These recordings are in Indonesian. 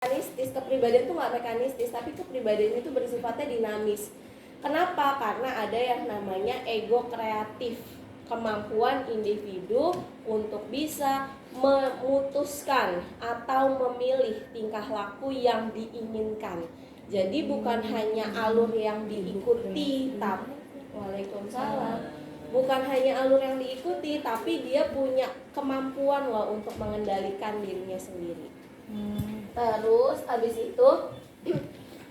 mekanistis. Kepribadian tuh nggak mekanistis, tapi kepribadian itu bersifatnya dinamis. Kenapa? Karena ada yang namanya ego kreatif, kemampuan individu untuk bisa memutuskan atau memilih tingkah laku yang diinginkan. Jadi bukan hanya alur yang diikuti, tapi Waalaikumsalam. Bukan hanya alur yang diikuti, tapi dia punya kemampuan loh untuk mengendalikan dirinya sendiri. Terus habis itu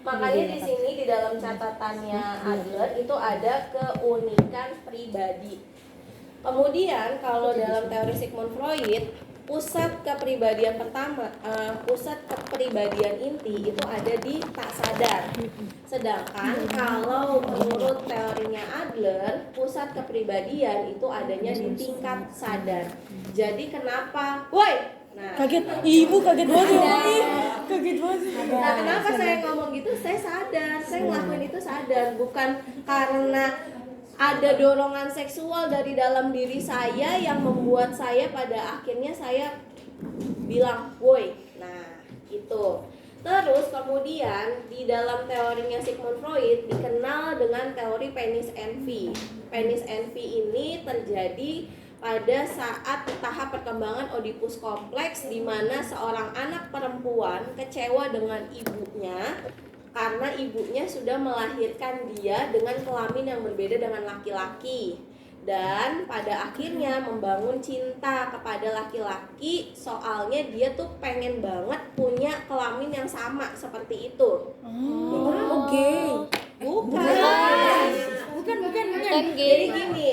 makanya di sini di dalam catatannya Adler itu ada keunikan pribadi. Kemudian kalau dalam teori Sigmund Freud, pusat kepribadian pertama, pusat kepribadian inti itu ada di tak sadar. Sedangkan kalau menurut teorinya Adler, pusat kepribadian itu adanya di tingkat sadar. Jadi kenapa? Woi, nah, kaget banget kaget banget. Nah, kenapa saya ngomong gitu? Saya sadar, saya ngelakuin itu sadar, bukan karena ada dorongan seksual dari dalam diri saya yang membuat saya pada akhirnya saya bilang, woi. Nah, itu. Terus kemudian di dalam teorinya Sigmund Freud dikenal dengan teori penis envy. Penis envy ini terjadi pada saat tahap perkembangan Oedipus kompleks, di mana seorang anak perempuan kecewa dengan ibunya karena ibunya sudah melahirkan dia dengan kelamin yang berbeda dengan laki-laki, dan pada akhirnya membangun cinta kepada laki-laki, soalnya dia tuh pengen banget punya kelamin yang sama seperti itu. Bukan. Jadi gini,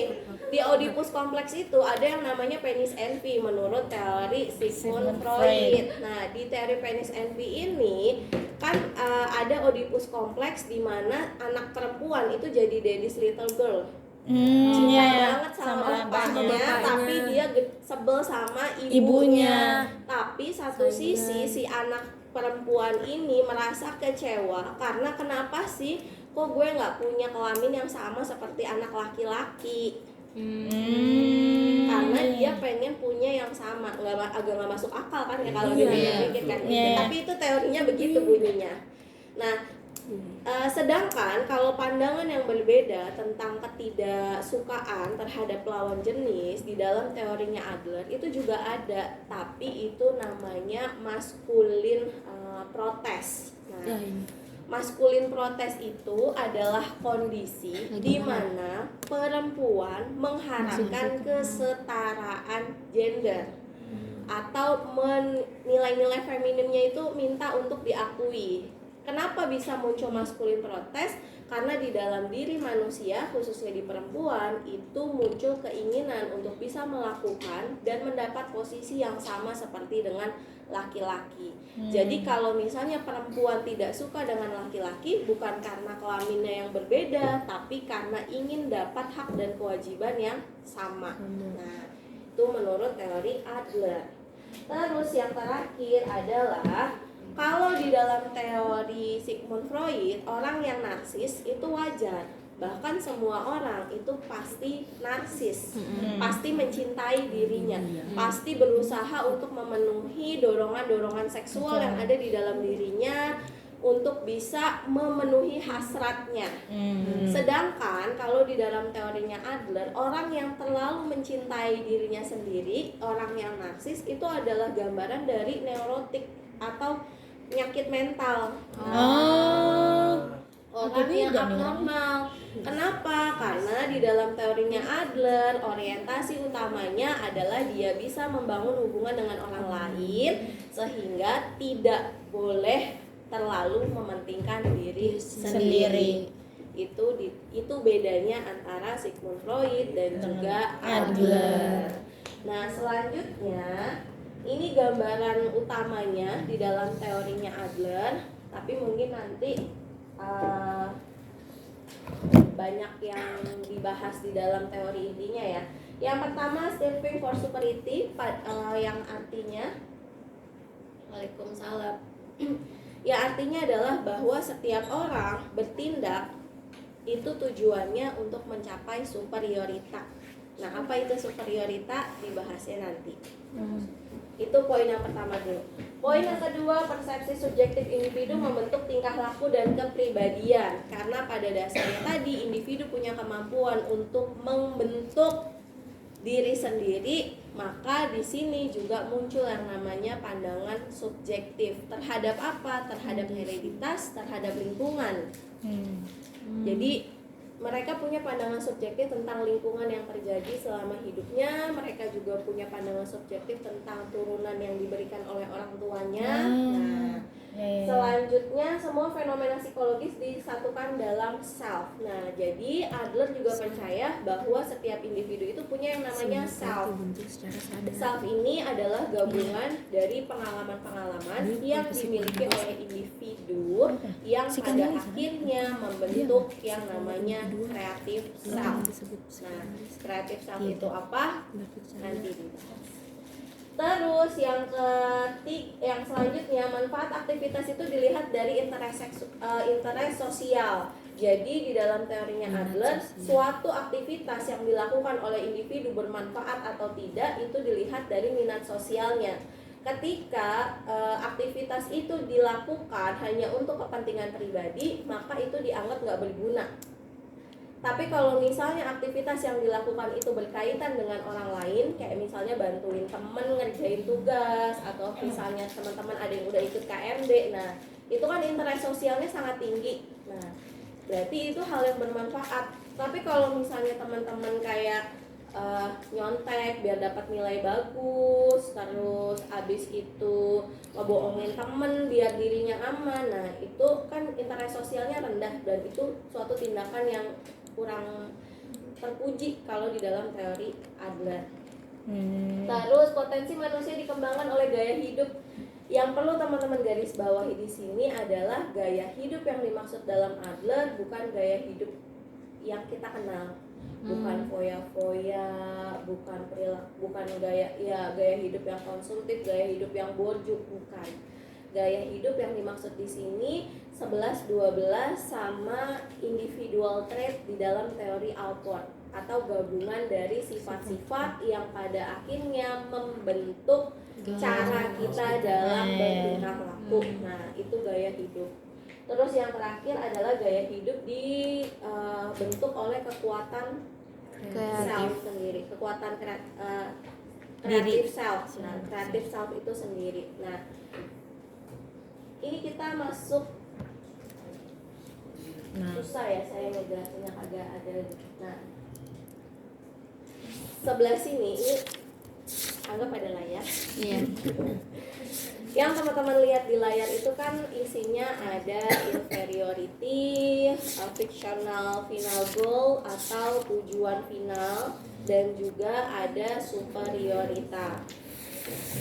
di Oedipus kompleks itu ada yang namanya penis envy menurut teori Sigmund Freud. Nah, di teori penis envy ini kan ada Oedipus kompleks di mana anak perempuan itu jadi daddy's little girl. Cinta banget sama bapaknya, tapi dia sebel sama ibunya. Tapi satu sisi si anak perempuan ini merasa kecewa karena kenapa sih kok gue nggak punya kelamin yang sama seperti anak laki-laki. Karena dia pengen punya yang sama, agak nggak masuk akal kan ya kalau dipikir kan. Tapi itu teorinya begitu bunyinya. Nah, sedangkan kalau pandangan yang berbeda tentang ketidaksukaan terhadap lawan jenis di dalam teorinya Adler itu juga ada, tapi itu namanya maskulin protes. Nah, maskulin protes itu adalah kondisi di mana perempuan mengharapkan kesetaraan gender atau nilai-nilai femininnya itu minta untuk diakui. Kenapa bisa muncul maskulin protes? Karena di dalam diri manusia, khususnya di perempuan, itu muncul keinginan untuk bisa melakukan dan mendapat posisi yang sama seperti dengan laki-laki. Jadi kalau misalnya perempuan tidak suka dengan laki-laki, bukan karena kelaminnya yang berbeda, tapi karena ingin dapat hak dan kewajiban yang sama. Nah, itu menurut teori Adler. Terus yang terakhir adalah kalau di dalam teori Sigmund Freud, orang yang narsis itu wajar. Bahkan semua orang itu pasti narsis, pasti mencintai dirinya, pasti berusaha untuk memenuhi dorongan-dorongan seksual yang ada di dalam dirinya untuk bisa memenuhi hasratnya. Sedangkan kalau di dalam teorinya Adler, orang yang terlalu mencintai dirinya sendiri, orang yang narsis itu adalah gambaran dari neurotik atau penyakit mental. Orang yang abnormal. Kenapa? Karena di dalam teorinya Adler, orientasi utamanya adalah dia bisa membangun hubungan dengan orang lain sehingga tidak boleh terlalu mementingkan diri sendiri. Itu bedanya antara Sigmund Freud dan juga Adler. Nah, selanjutnya ini gambaran utamanya di dalam teorinya Adler, tapi mungkin nanti banyak yang dibahas di dalam teori intinya ya. Yang pertama, striving for superiority, yang artinya Waalaikumsalam. Ya, artinya adalah bahwa setiap orang bertindak itu tujuannya untuk mencapai superioritas. Nah, apa itu superioritas? Dibahasnya nanti. Itu poin yang pertama dulu. Poin yang kedua, persepsi subjektif individu membentuk tingkah laku dan kepribadian. Karena pada dasarnya tadi individu punya kemampuan untuk membentuk diri sendiri, maka di sini juga muncul yang namanya pandangan subjektif terhadap apa? Terhadap hereditas, terhadap lingkungan. Jadi mereka punya pandangan subjektif tentang lingkungan yang terjadi selama hidupnya. Mereka juga punya pandangan subjektif tentang turunan yang diberikan oleh orang tuanya. Nah, selanjutnya semua fenomena psikologis disatukan dalam self. Nah, jadi Adler juga percaya bahwa setiap individu itu punya yang namanya self. Self ini adalah gabungan dari pengalaman-pengalaman yang dimiliki oleh individu yang pada akhirnya membentuk yang namanya kreatif self. Nah, kreatif self itu apa? Nanti dibahas. Terus yang selanjutnya, manfaat aktivitas itu dilihat dari interest sosial. Jadi di dalam teorinya Adler, suatu aktivitas yang dilakukan oleh individu bermanfaat atau tidak itu dilihat dari minat sosialnya. Ketika aktivitas itu dilakukan hanya untuk kepentingan pribadi, maka itu dianggap nggak berguna. Tapi kalau misalnya aktivitas yang dilakukan itu berkaitan dengan orang lain, kayak misalnya bantuin temen ngerjain tugas, atau misalnya teman-teman ada yang udah ikut KMD, nah itu kan interest sosialnya sangat tinggi. Nah, berarti itu hal yang bermanfaat. Tapi kalau misalnya teman-teman kayak nyontek biar dapat nilai bagus, terus abis itu ngebohongin temen biar dirinya aman, nah itu kan interest sosialnya rendah, dan itu suatu tindakan yang kurang terpuji kalau di dalam teori Adler. Terus potensi manusia dikembangkan oleh gaya hidup. Yang perlu teman-teman garis bawahi di sini adalah gaya hidup yang dimaksud dalam Adler bukan gaya hidup yang kita kenal, bukan foya-foya, bukan gaya hidup yang konsumtif, gaya hidup yang borjuk, bukan. Gaya hidup yang dimaksud di sini 11-12 sama individual trait di dalam teori Alport, atau gabungan dari sifat-sifat yang pada akhirnya membentuk cara kita dalam bertingkah laku. Nah, itu gaya hidup. Terus yang terakhir adalah gaya hidup dibentuk oleh kekuatan self sendiri, kekuatan kreatif self. Nah, kreatif self itu sendiri. Nah, ini kita masuk susah ya saya ngejelasinnya, agak ada. Nah, sebelah sini ini anggap ada layar. Iya. Yang teman-teman lihat di layar itu kan isinya ada inferiority, fictional final goal atau tujuan final, dan juga ada superiorita.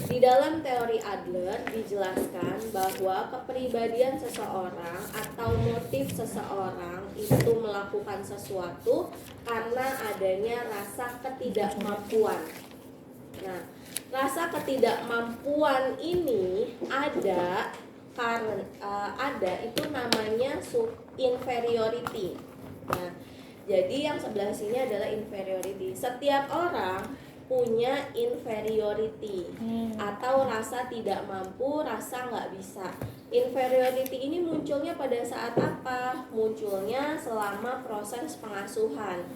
Di dalam teori Adler dijelaskan bahwa kepribadian seseorang atau motif seseorang itu melakukan sesuatu karena adanya rasa ketidakmampuan. Nah, rasa ketidakmampuan ini ada karena itu namanya inferiority. Nah, jadi yang sebelah sini adalah inferiority. Setiap orang punya inferiority atau rasa tidak mampu, rasa nggak bisa. Inferiority ini munculnya pada saat apa? Munculnya selama proses pengasuhan.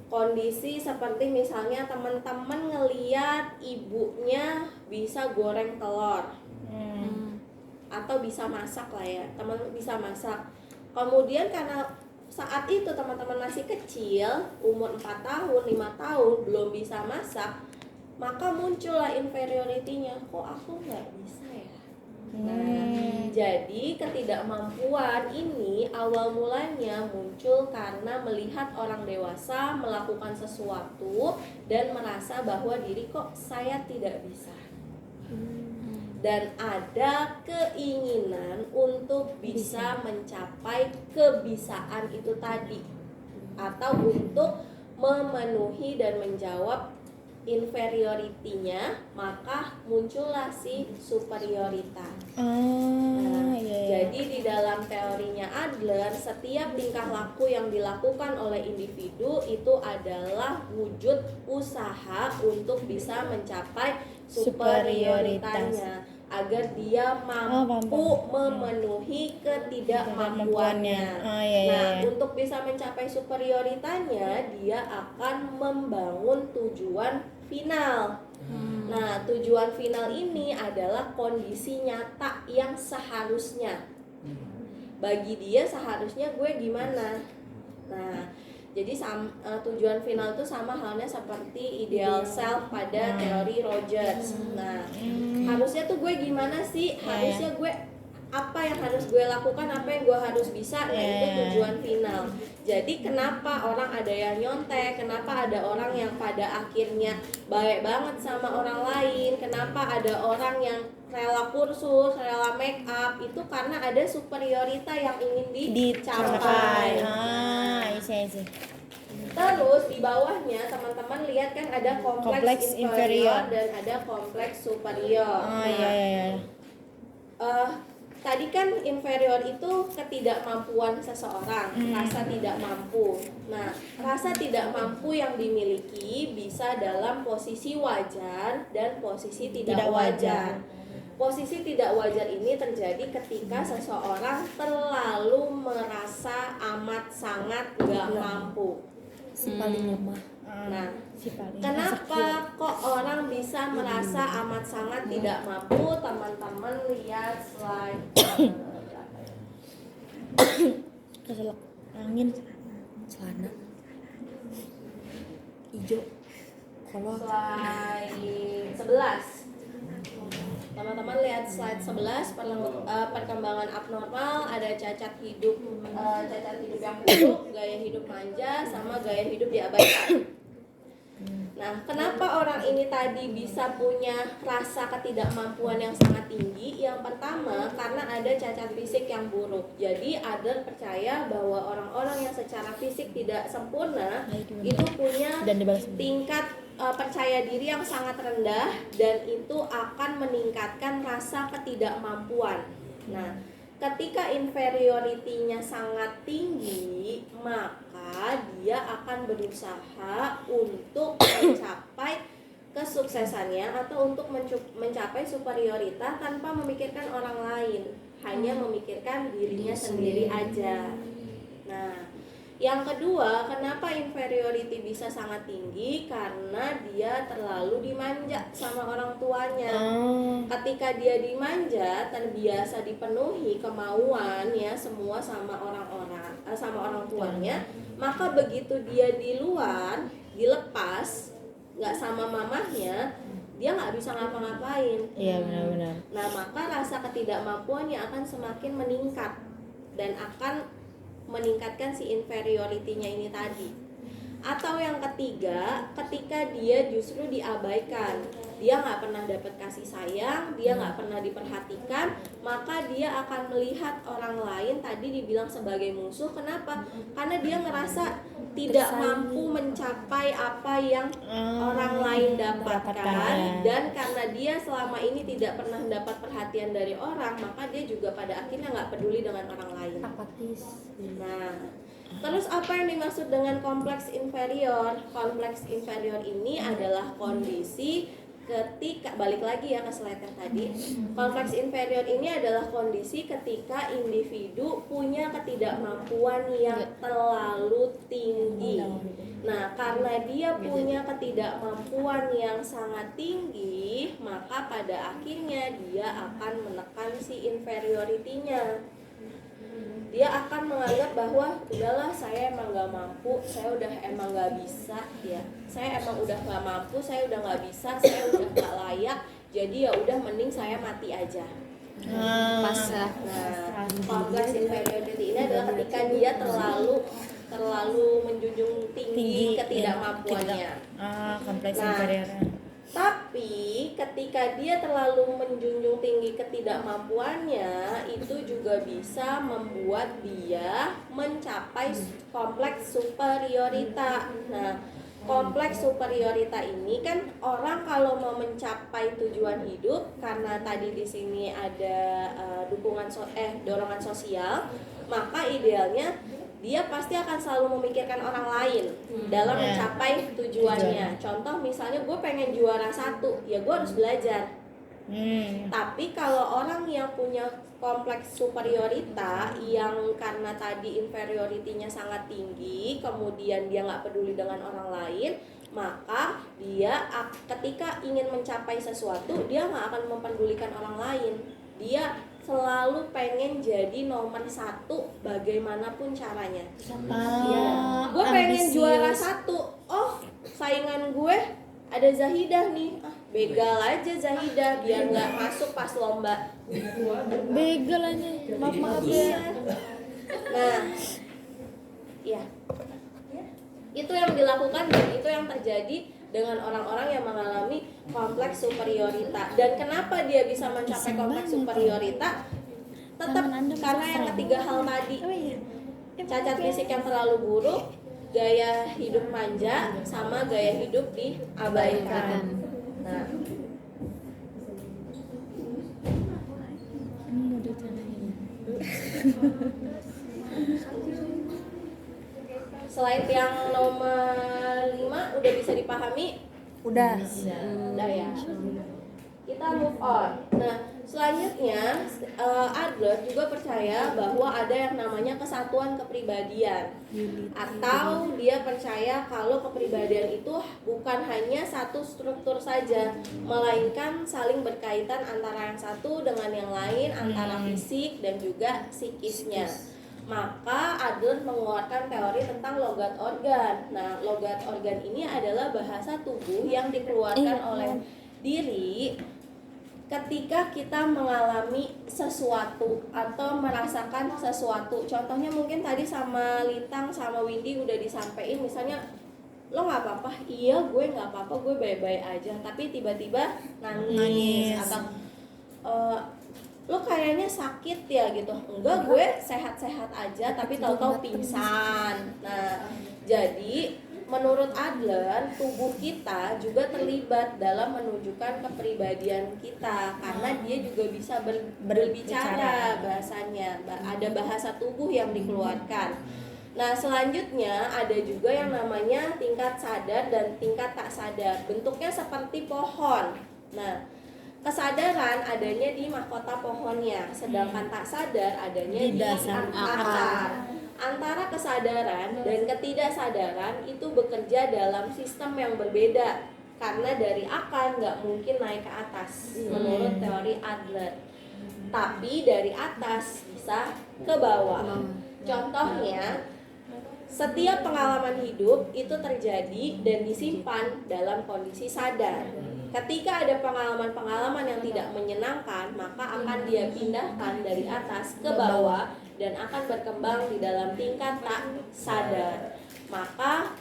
Kondisi seperti misalnya teman-teman ngeliat ibunya bisa goreng telur atau bisa masak lah ya, teman bisa masak. Kemudian karena saat itu teman-teman masih kecil, umur 4 tahun, 5 tahun, belum bisa masak, maka muncullah inferiority-nya. Kok aku nggak bisa ya? Nah, jadi ketidakmampuan ini awal mulanya muncul karena melihat orang dewasa melakukan sesuatu dan merasa bahwa diri kok saya tidak bisa. Dan ada keinginan untuk bisa mencapai kebisaan itu tadi, atau untuk memenuhi dan menjawab inferiority-nya, maka muncullah si superioritas. Jadi di dalam teorinya Adler, setiap tingkah laku yang dilakukan oleh individu itu adalah wujud usaha untuk bisa mencapai superioritasnya agar dia mampu memenuhi ketidakmampuannya. Nah, untuk bisa mencapai superioritasnya, dia akan membangun tujuan final. Nah, tujuan final ini adalah kondisi nyata yang seharusnya. Bagi dia seharusnya gue gimana? Nah, jadi tujuan final itu sama halnya seperti ideal self pada teori Rogers. Nah, harusnya tuh gue gimana sih? Harusnya gue apa yang harus gue lakukan, apa yang gue harus bisa, nah itu tujuan final. Jadi kenapa orang ada yang nyontek, kenapa ada orang yang pada akhirnya baik banget sama orang lain, kenapa ada orang yang rela kursus, rela make up, itu karena ada superiorita yang ingin dicapai. Isi. Terus di bawahnya teman-teman lihat kan ada kompleks inferior dan ada kompleks superior. Tadi kan inferior itu ketidakmampuan seseorang, rasa tidak mampu. Nah, rasa tidak mampu yang dimiliki bisa dalam posisi wajar dan posisi tidak wajar. Posisi tidak wajar ini terjadi ketika seseorang terlalu merasa amat sangat gak mampu. Si paling lemah. Nah, kenapa kok orang bisa merasa amat sangat tidak mampu? Teman-teman lihat slide Keselak angin Celana hijau. Kolor. slide 11. Teman-teman lihat slide 11, perkembangan abnormal, ada cacat hidup yang buruk, gaya hidup manja, sama gaya hidup diabaikan. Nah, kenapa orang ini tadi bisa punya rasa ketidakmampuan yang sangat tinggi? Yang pertama, karena ada cacat fisik yang buruk. Jadi, Adler percaya bahwa orang-orang yang secara fisik tidak sempurna itu punya tingkat percaya diri yang sangat rendah, dan itu akan meningkatkan rasa ketidakmampuan. Nah, ketika inferiority-nya sangat tinggi, maka dia akan berusaha untuk mencapai kesuksesannya atau untuk mencapai superioritas tanpa memikirkan orang lain, hanya memikirkan dirinya sendiri aja. Nah, yang kedua, kenapa inferiority bisa sangat tinggi? Karena dia terlalu dimanja sama orang tuanya. Ketika dia dimanja, terbiasa dipenuhi kemauan ya semua sama orang tuanya, maka begitu dia di luar, dilepas, nggak sama mamahnya, dia nggak bisa ngapa-ngapain. Iya, benar-benar. Nah, maka rasa ketidakmampuannya akan semakin meningkat dan akan meningkatkan si inferiority-nya ini tadi. Atau yang ketiga, ketika dia justru diabaikan, dia nggak pernah dapat kasih sayang, dia nggak pernah diperhatikan, maka dia akan melihat orang lain tadi dibilang sebagai musuh. Kenapa? Karena dia ngerasa tidak mampu mencapai apa yang orang lain dapatkan, dan karena dia selama ini tidak pernah mendapat perhatian dari orang, maka dia juga pada akhirnya nggak peduli dengan orang lain. Apatis. Nah, terus apa yang dimaksud dengan kompleks inferior? Kompleks inferior ini adalah kondisi ketika, balik lagi ya ke slide yang tadi, kompleks inferior ini adalah kondisi ketika individu punya ketidakmampuan yang terlalu tinggi. Nah, karena dia punya ketidakmampuan yang sangat tinggi, maka pada akhirnya dia akan menekan si inferiority-nya. Dia akan menganggap bahwa udahlah, saya emang gak mampu, saya udah emang gak bisa ya, saya emang udah gak mampu, saya udah gak bisa, saya udah gak layak, jadi ya udah mending saya mati aja. Pasrah. Nah, kompleks inferiority ini adalah ketika dia terlalu menjunjung tinggi ketidakmampuannya. Kompleks Nah, inferior. Tapi ketika dia terlalu menjunjung tinggi ketidakmampuannya, itu juga bisa membuat dia mencapai kompleks superiorita. Nah, kompleks superiorita ini kan orang kalau mau mencapai tujuan hidup, karena tadi di sini ada dorongan sosial, maka idealnya dia pasti akan selalu memikirkan orang lain dalam mencapai tujuannya. Contoh misalnya gue pengen juara 1, ya gue harus belajar. Tapi kalau orang yang punya kompleks superiorita yang karena tadi inferiority-nya sangat tinggi, kemudian dia nggak peduli dengan orang lain, maka dia ketika ingin mencapai sesuatu, dia nggak akan mempedulikan orang lain. Dia selalu pengen jadi nomor 1 bagaimanapun caranya. Gue pengen juara 1. Oh, saingan gue ada Zahidah nih, begal aja Zahidah biar nggak masuk pas lomba. Begal aja, maaf ya. Nah, ya, itu yang dilakukan dan itu yang terjadi dengan orang-orang yang mengalami kompleks superiorita. Dan kenapa dia bisa mencapai kompleks superiorita? Tetap karena yang ketiga hal tadi, cacat fisik yang terlalu buruk, gaya hidup manja, sama gaya hidup diabaikan. Nah, slide yang nomor 5 udah bisa dipahami? Udah. Udah ya. Kita move on. Nah, selanjutnya Adler juga percaya bahwa ada yang namanya kesatuan kepribadian, atau dia percaya kalau kepribadian itu bukan hanya satu struktur saja, melainkan saling berkaitan antara yang satu dengan yang lain, antara fisik dan juga psikisnya. Maka Adler mengeluarkan teori tentang logat organ. Nah, logat organ ini adalah bahasa tubuh yang dikeluarkan oleh diri ketika kita mengalami sesuatu atau merasakan sesuatu. Contohnya mungkin tadi sama Lintang sama Windy udah disampaikan, misalnya lo nggak apa-apa, iya gue nggak apa-apa, gue baik-baik aja, tapi tiba-tiba nangis. Atau lo kayaknya sakit ya gitu, enggak gue sehat-sehat aja tapi tahu-tahu pingsan. Nah, jadi menurut Adler, tubuh kita juga terlibat dalam menunjukkan kepribadian kita, karena dia juga bisa berbicara bahasanya, ada bahasa tubuh yang dikeluarkan. Nah, selanjutnya ada juga yang namanya tingkat sadar dan tingkat tak sadar. Bentuknya seperti pohon. Nah, kesadaran adanya di mahkota pohonnya, sedangkan tak sadar adanya di akar. Antara kesadaran dan ketidaksadaran itu bekerja dalam sistem yang berbeda, karena dari akar nggak mungkin naik ke atas menurut teori Adler, tapi dari atas bisa ke bawah. Contohnya, setiap pengalaman hidup itu terjadi dan disimpan dalam kondisi sadar. Ketika ada pengalaman-pengalaman yang tidak menyenangkan, maka akan dia pindahkan dari atas ke bawah dan akan berkembang di dalam tingkat tak sadar. Maka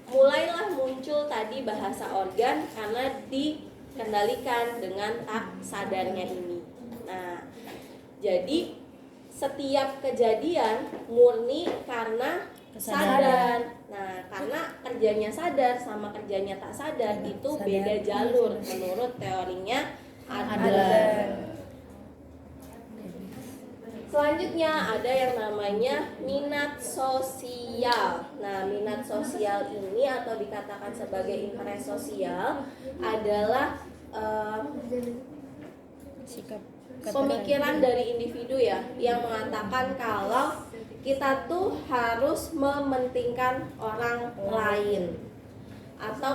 mulailah muncul tadi bahasa organ karena dikendalikan dengan tak sadarnya ini. Nah, jadi setiap kejadian murni karena sadar. Nah, karena kerjanya sadar sama kerjanya tak sadar itu beda jalur menurut teorinya Adler. Selanjutnya ada yang namanya minat sosial. Nah, minat sosial ini atau dikatakan sebagai interest sosial adalah sikap pemikiran dari individu ya, yang mengatakan kalau kita tuh harus mementingkan orang lain, atau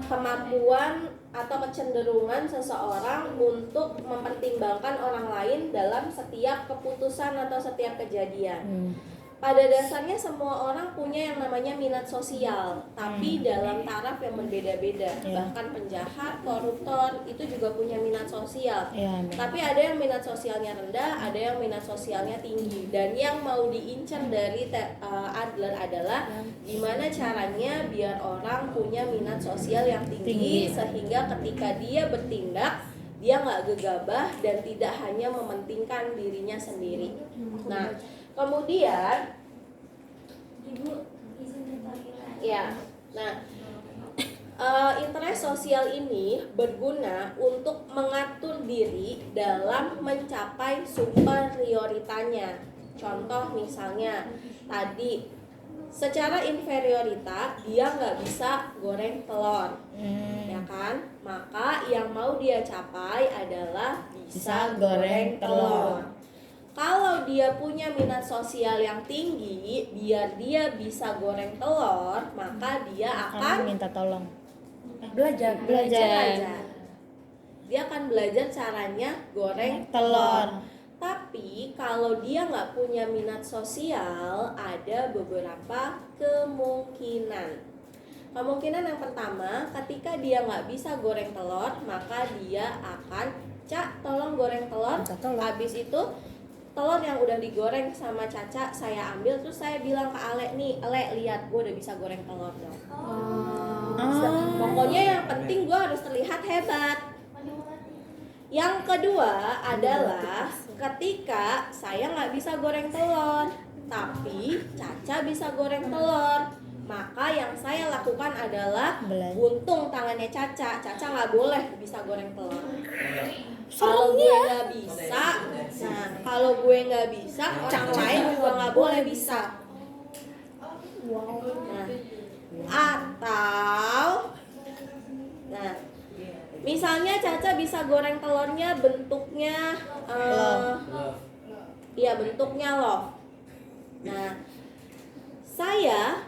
kemampuan atau kecenderungan seseorang untuk mempertimbangkan orang lain dalam setiap keputusan atau setiap kejadian. Pada dasarnya semua orang punya yang namanya minat sosial, tapi dalam taraf yang berbeda-beda. Bahkan penjahat, koruptor itu juga punya minat sosial. Tapi ada yang minat sosialnya rendah, ada yang minat sosialnya tinggi. Dan yang mau diincar dari Adler adalah gimana caranya biar orang punya minat sosial yang tinggi, sehingga ketika dia bertindak dia nggak gegabah dan tidak hanya mementingkan dirinya sendiri. Nah, kemudian Ibu izin ya. Nah, interest sosial ini berguna untuk mengatur diri dalam mencapai superioritanya. Contoh misalnya tadi secara inferiorita dia nggak bisa goreng telur, ya kan? Maka yang mau dia capai adalah bisa goreng telur. Kalau dia punya minat sosial yang tinggi, biar dia bisa goreng telur, maka dia akan minta tolong. Belajar. Dia akan belajar caranya goreng Telur. Tapi kalau dia nggak punya minat sosial, ada beberapa kemungkinan. Kemungkinan yang pertama, ketika dia nggak bisa goreng telur, maka dia akan, Cak, tolong goreng telur. Habis itu telur yang udah digoreng sama Caca saya ambil, terus saya bilang ke Ale nih, Ale lihat gue udah bisa goreng telur dong. Pokoknya yang penting gue harus terlihat hebat. Yang kedua adalah ketika saya nggak bisa goreng telur, tapi Caca bisa goreng telur, maka yang saya lakukan adalah buntung tangannya Caca. Caca nggak boleh bisa goreng telur. Kalau gue nggak bisa, nah kalau gue nggak bisa, orang lain juga nggak boleh bisa. Nah, misalnya Caca bisa goreng telurnya bentuknya, bentuknya love. Nah, saya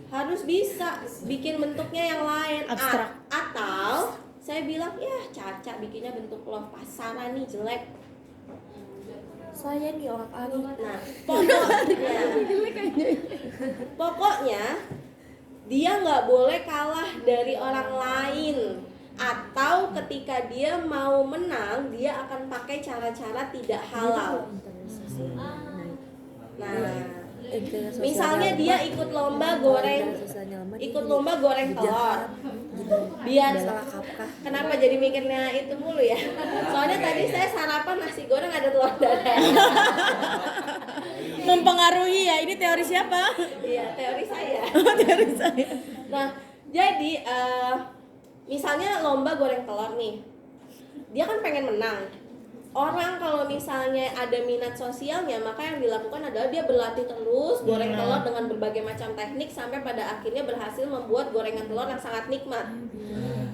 harus bisa bikin bentuknya yang lain. Abstrak. Atau saya bilang, ya Caca bikinnya bentuk love pasaran nih, jelek. Saya nih orang Ali. Nah, pokoknya dia nggak boleh kalah dari orang lain. Atau ketika dia mau menang, dia akan pakai cara-cara tidak halal. Nah, misalnya dia ikut lomba goreng telur. Biar kenapa jadi mikirnya itu mulu ya? Soalnya tadi saya sarapan nasi goreng ada telur dadar. Mempengaruhi ya, ini teori siapa? Iya, teori saya. Teori saya. Nah, jadi misalnya lomba goreng telur nih, dia kan pengen menang. Orang kalau misalnya ada minat sosialnya, maka yang dilakukan adalah dia berlatih terus goreng telur dengan berbagai macam teknik sampai pada akhirnya berhasil membuat gorengan telur yang sangat nikmat.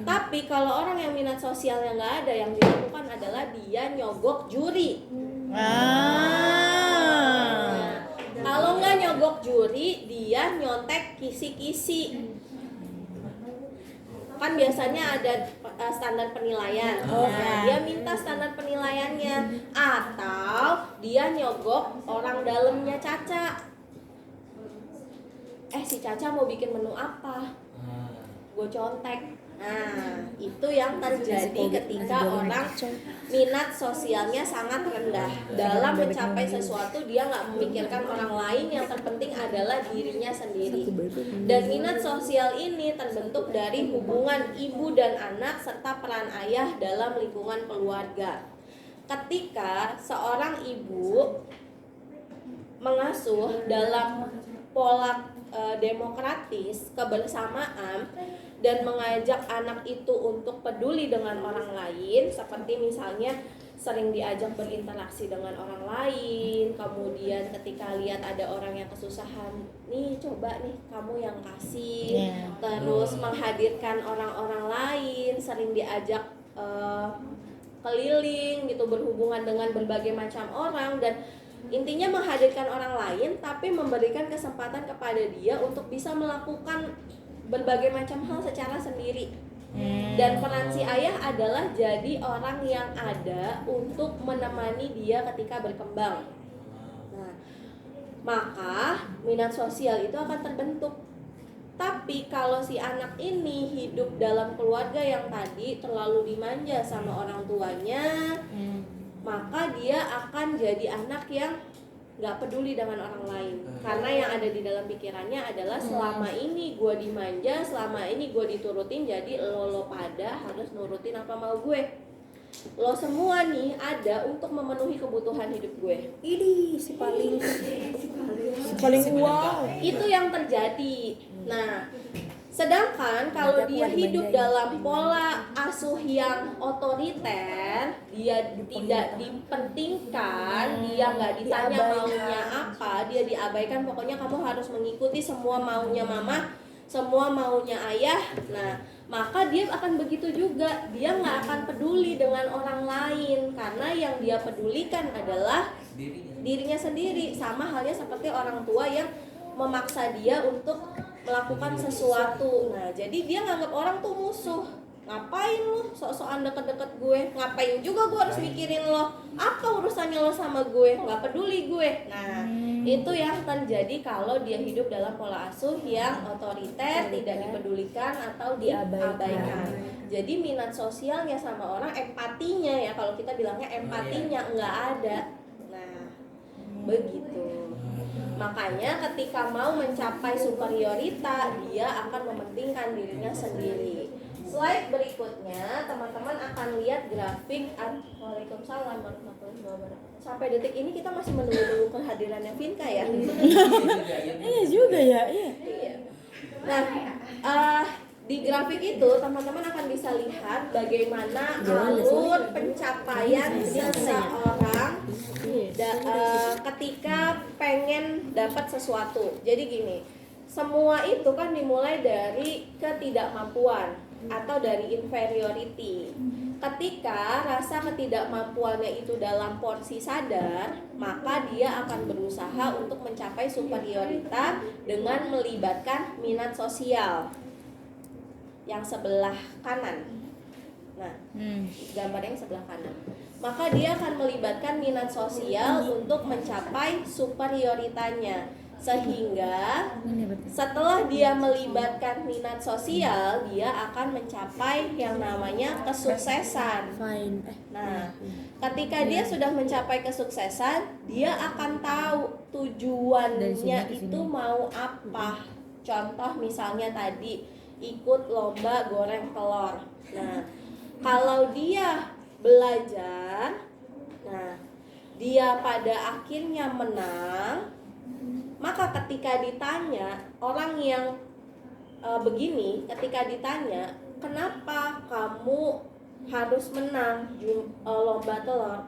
Tapi kalau orang yang minat sosialnya nggak ada, yang dilakukan adalah dia nyogok juri. Nah, kalau nggak nyogok juri, dia nyontek kisi-kisi. Kan biasanya ada standar penilaian. Dia minta standar penilaiannya, atau dia nyogok orang dalamnya Caca. Si Caca mau bikin menu apa? Gue contek. Nah, itu yang terjadi ketika orang minat sosialnya sangat rendah. Dalam mencapai sesuatu, dia nggak memikirkan orang lain, yang terpenting adalah dirinya sendiri. Dan minat sosial ini terbentuk dari hubungan ibu dan anak serta peran ayah dalam lingkungan keluarga. Ketika seorang ibu mengasuh dalam pola demokratis, kebersamaan, dan mengajak anak itu untuk peduli dengan orang lain, seperti misalnya sering diajak berinteraksi dengan orang lain, kemudian ketika lihat ada orang yang kesusahan, nih coba nih kamu yang kasih, terus menghadirkan orang-orang lain, sering diajak keliling gitu, berhubungan dengan berbagai macam orang, dan intinya menghadirkan orang lain tapi memberikan kesempatan kepada dia untuk bisa melakukan berbagai macam hal secara sendiri. Dan peran si ayah adalah jadi orang yang ada untuk menemani dia ketika berkembang. Nah, maka minat sosial itu akan terbentuk. Tapi kalau si anak ini hidup dalam keluarga yang tadi terlalu dimanja sama orang tuanya, maka dia akan jadi anak yang gak peduli dengan orang lain. Karena yang ada di dalam pikirannya adalah selama ini gue dimanja, selama ini gue diturutin, jadi lo pada harus nurutin apa mau gue. Lo semua nih ada untuk memenuhi kebutuhan hidup gue. Ini si paling Paling wow. Itu yang terjadi. Nah, Sedangkan kalau Berarti dia aku hidup dimanjain. dalam pola asuh yang otoriter, dia tidak dipentingkan, dia nggak ditanya Diabaikan. maunya apa, dia diabaikan. Pokoknya kamu harus mengikuti semua maunya mama, semua maunya ayah. Nah, maka dia akan begitu juga. Dia nggak akan peduli dengan orang lain karena yang dia pedulikan adalah dirinya sendiri. Sama halnya seperti orang tua yang memaksa dia untuk melakukan sesuatu. Nah, jadi dia nganggap orang tuh musuh. Ngapain lu sok-sokan deket-deket gue? Ngapain juga gue harus mikirin lo? Apa urusannya lo sama gue? Nggak peduli gue. Nah, itu yang terjadi kalau dia hidup dalam pola asuh yang otoriter, tidak dipedulikan atau diabaikan. Jadi minat sosialnya sama orang, empatinya ya, kalau kita bilangnya empatinya nggak ada. Nah, begitu. Makanya ketika mau mencapai superiorita, dia akan mementingkan dirinya sendiri. Slide berikutnya, teman-teman akan lihat grafik. Waalaikumsalam warahmatullahi wabarakatuh. Sampai detik ini kita masih menunggu kehadirannya Vinka ya. Iya juga ya, iya. Nah, di grafik itu teman-teman akan bisa lihat bagaimana alur pencapaian seseorang ketika pengen dapat sesuatu. Jadi gini, semua itu kan dimulai dari ketidakmampuan atau dari inferiority. Ketika rasa ketidakmampuannya itu dalam porsi sadar, maka dia akan berusaha untuk mencapai superiorita dengan melibatkan minat sosial yang sebelah kanan. Nah, gambar yang sebelah kanan. Maka dia akan melibatkan minat sosial untuk mencapai superioritanya. Sehingga setelah dia melibatkan minat sosial, dia akan mencapai yang namanya kesuksesan. Nah, ketika dia sudah mencapai kesuksesan, dia akan tahu tujuannya itu mau apa. Contoh misalnya tadi ikut lomba goreng telur. Nah, kalau dia belajar, nah dia pada akhirnya menang, maka ketika ditanya orang yang begini, ketika ditanya kenapa kamu harus menang lomba telur,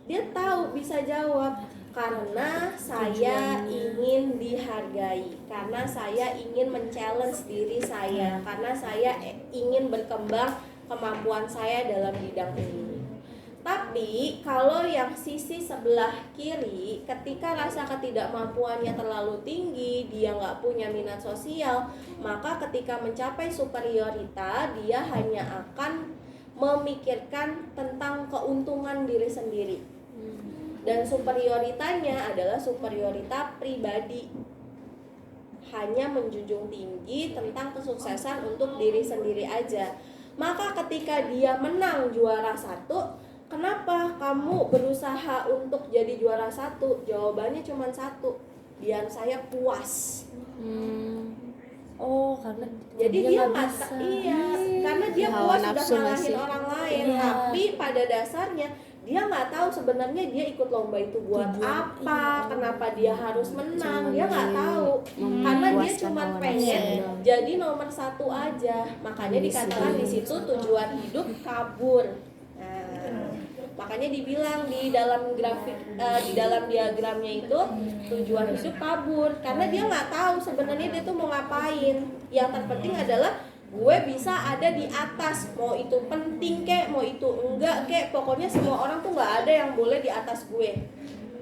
dia tahu, bisa jawab, karena saya ingin dihargai, karena saya ingin men-challenge diri saya, karena saya ingin berkembang kemampuan saya dalam bidang ini. Tapi kalau yang sisi sebelah kiri, ketika rasa ketidakmampuannya terlalu tinggi, dia nggak punya minat sosial, maka ketika mencapai superiorita, dia hanya akan memikirkan tentang keuntungan diri sendiri. Dan superioritanya adalah superiorita pribadi, hanya menjunjung tinggi tentang kesuksesan untuk diri sendiri aja. Maka ketika dia menang juara 1, kenapa kamu berusaha untuk jadi juara 1? Jawabannya cuma satu, biar saya puas. Oh, karena Jadi dia nggak bisa. iya, karena dia Hawa puas sudah nafsu ngalahin masih. orang lain. Iya. Tapi pada dasarnya dia nggak tahu sebenarnya dia ikut lomba itu buat apa, kenapa dia harus menang, dia nggak tahu. Karena dia cuma pengen jadi nomor 1 aja. Makanya dikatakan di situ tujuan hidup kabur. Nah, makanya dibilang di dalam grafik, di dalam diagramnya itu tujuan hidup kabur, karena dia nggak tahu sebenarnya dia tuh mau ngapain. Yang terpenting adalah gue bisa ada di atas, mau itu penting kek, mau itu enggak kek, pokoknya semua orang tuh nggak ada yang boleh di atas gue.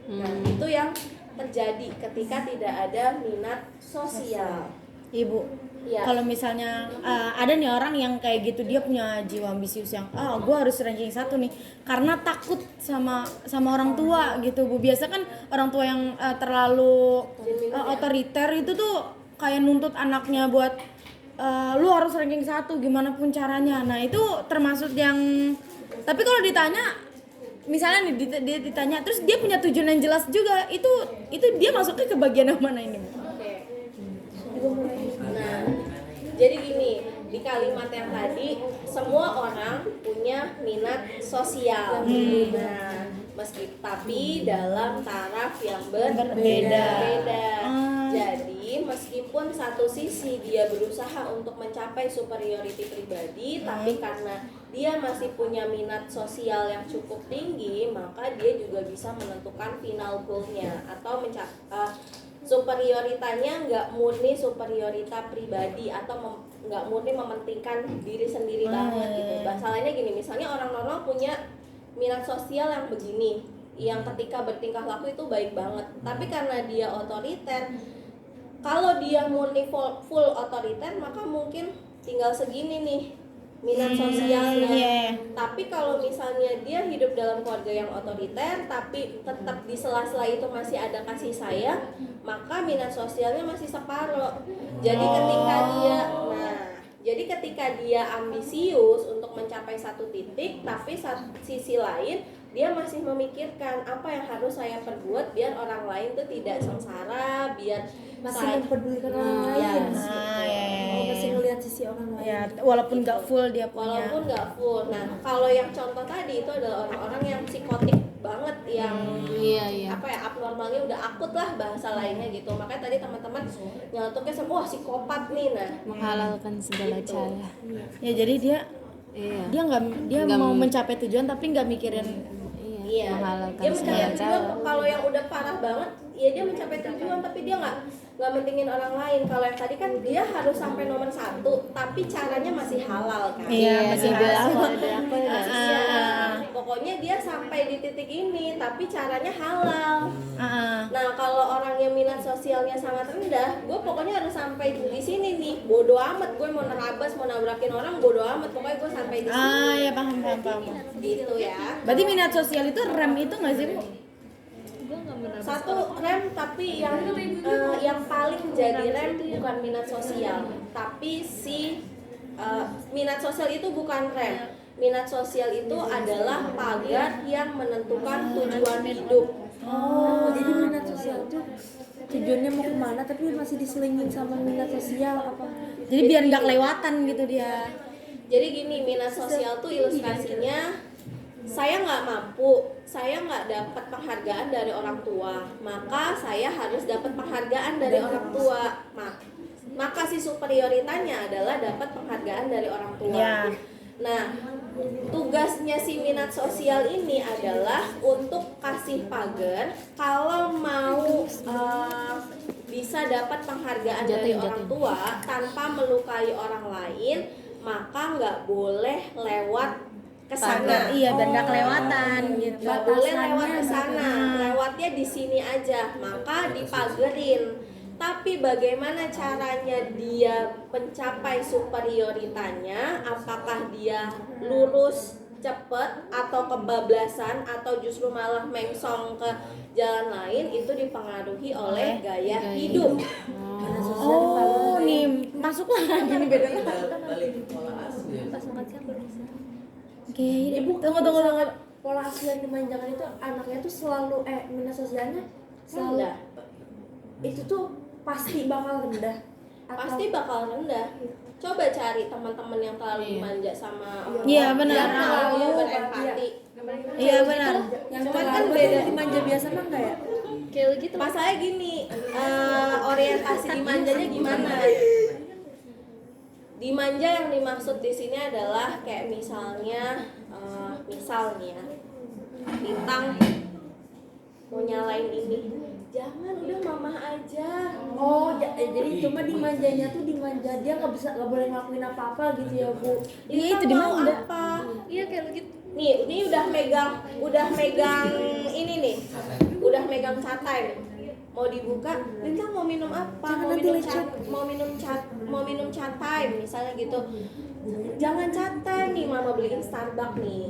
Nah, itu yang terjadi ketika tidak ada minat sosial. Ibu, Ya. kalau misalnya ada nih orang yang kayak gitu, dia punya jiwa ambisius yang gue harus ranking 1 nih karena takut sama orang tua gitu, Bu. Biasa kan orang tua yang terlalu otoriter itu tuh kayak nuntut anaknya buat lu harus ranking 1 gimana pun caranya. Nah, itu termasuk yang, tapi kalau ditanya misalnya nih dia ditanya terus dia punya tujuan yang jelas juga, itu dia masuknya ke bagian yang mana ini, Bu? Oke. Nah, jadi gini, di kalimat yang tadi semua orang punya minat sosial. Nah, tapi dalam taraf yang berbeda. Jadi nih, meskipun satu sisi dia berusaha untuk mencapai superiority pribadi, tapi karena dia masih punya minat sosial yang cukup tinggi, maka dia juga bisa menentukan final goal-nya atau superioritanya nggak murni superiorita pribadi atau nggak murni mementingkan diri sendiri banget gitu. Masalahnya gini, misalnya orang normal punya minat sosial yang begini, yang ketika bertingkah laku itu baik banget, tapi karena dia otoriter, kalau dia murni full otoriter, maka mungkin tinggal segini nih minat sosialnya. Tapi kalau misalnya dia hidup dalam keluarga yang otoriter, tapi tetap di sela-sela itu masih ada kasih sayang, maka minat sosialnya masih separuh. Jadi ketika dia ambisius untuk mencapai satu titik, tapi sisi lain dia masih memikirkan apa yang harus saya perbuat biar orang lain tuh tidak sengsara, biar masih mempedulikan orang lain. Masih ngelihat sisi orang lain. Ya, walaupun nggak full dia punya. Walaupun nggak full. Nah, kalau yang contoh tadi itu adalah orang-orang yang psikotik banget, yang apa ya, abnormalnya udah akut lah bahasa lainnya gitu. Makanya tadi teman-teman nyeletuknya wah psikopat nih, nah menghalalkan segala gitu. cara. Ya jadi dia mau mencapai tujuan tapi nggak mikirin. Iya, menghalalkan dia mencapai segala tujuan. cara. Kalau yang udah parah banget, ya dia mencapai tujuan tapi dia nggak mentingin orang lain. Kalau yang tadi kan dia harus sampai nomor 1, tapi caranya masih halal kan? Iya, masih halal. Pokoknya dia sampai di titik ini, tapi caranya halal. Nah, kalau orangnya minat sosialnya sangat rendah, gue pokoknya harus sampai di sini nih. Bodoh amat, gue mau nerabas, mau nabrakin orang, bodoh amat. Pokoknya gue sampai di sini. Ya paham. Gitu ya. Berarti minat sosial itu rem itu nggak sih, Bu? Satu rem, tapi yang paling jadi rem bukan minat sosial, tapi minat sosial itu bukan rem. Minat sosial itu adalah pagar yang menentukan tujuan hidup. Jadi minat sosial itu tujuannya mau kemana tapi masih diselingin sama minat sosial apa? Jadi biar nggak kelewatan gitu dia. Jadi gini, minat sosial tuh ilustrasinya, saya nggak mampu, saya nggak dapat penghargaan dari orang tua, maka saya harus dapat penghargaan dari orang tua. Maka si superioritanya adalah dapat penghargaan dari orang tua. Ya. Nah, tugasnya si minat sosial ini adalah untuk kasih pagar kalau mau bisa dapat penghargaan dari orang tua tanpa melukai orang lain, maka nggak boleh lewat kesana. Iya, biar nggak kelewatan gitu. Nggak boleh lewat kesana, lewatnya di sini aja, maka dipagerin. Tapi bagaimana caranya dia mencapai superioritanya? Apakah dia lurus cepet atau kebablasan atau justru malah mengsong ke jalan lain? Itu dipengaruhi oleh gaya hidup. Nih masuk lagi nih bedanya. Oke, tunggu. Pola asuh yang dimanjakan itu anaknya tuh selalu minat sosialnya selalu itu tuh pasti bakal rendah. Pasti bakal rendah. Coba cari teman-teman yang terlalu dimanja sama orang. Iya, benar. Yang terlalu berempati. Iya, benar. Yang Cuman kan terlalu beda. dimanja biasa mah enggak ya? Kayak gitu. Masalahnya gini, orientasi dimanjanya gimana? Dimanja yang dimaksud di sini adalah kayak misalnya Bintang mau nyalain ini, jangan, udah mama aja. Jadi cuma dimanjanya tuh dimanja, dia nggak boleh ngelakuin apa-apa gitu ya, Bu. Iya, itu Bintang mau dimanja. apa? Iya kayak gitu. Nih, ini udah megang ini nih, udah megang cat time. Mau dibuka, Bintang mau minum apa? Mau minum cat time misalnya gitu. Jangan cat time nih, mama beliin Starbucks nih.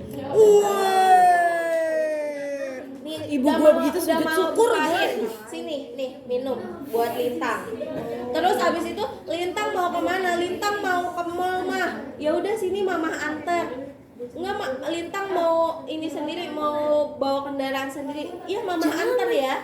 Nih, Ibu gua begitu sujud syukur bukain. Sini, nih minum buat Lintang. Terus abis itu Lintang mau kemana? Lintang mau ke mall mah. Ya udah sini mama anter. Enggak, Lintang mau ini sendiri, mau bawa kendaraan sendiri. Iya mama anter ya.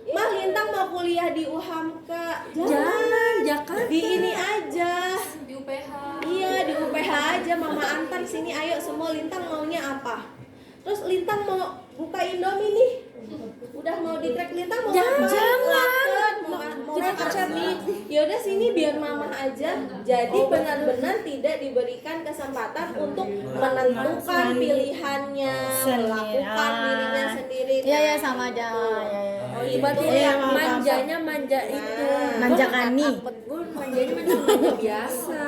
Mah Lintang mau kuliah di UHAMKA. Jangan, Jakarta. Di ini aja. Di UPH. Iya di UPH aja, mama antar sini, ayo semua. Lintang maunya apa? Terus Lintang mau buka Indomie nih, udah mau di track. Lintang mau Jangan. apa? Laptop, mau Kita apa? yaudah sini biar mama aja. Jadi benar-benar tidak diberikan kesempatan untuk menentukan pilihannya, melakukan dirinya sendiri. Iya ya sama aja. Berarti manjanya manja itu. Manjakani. Gue manjanya manja biasa.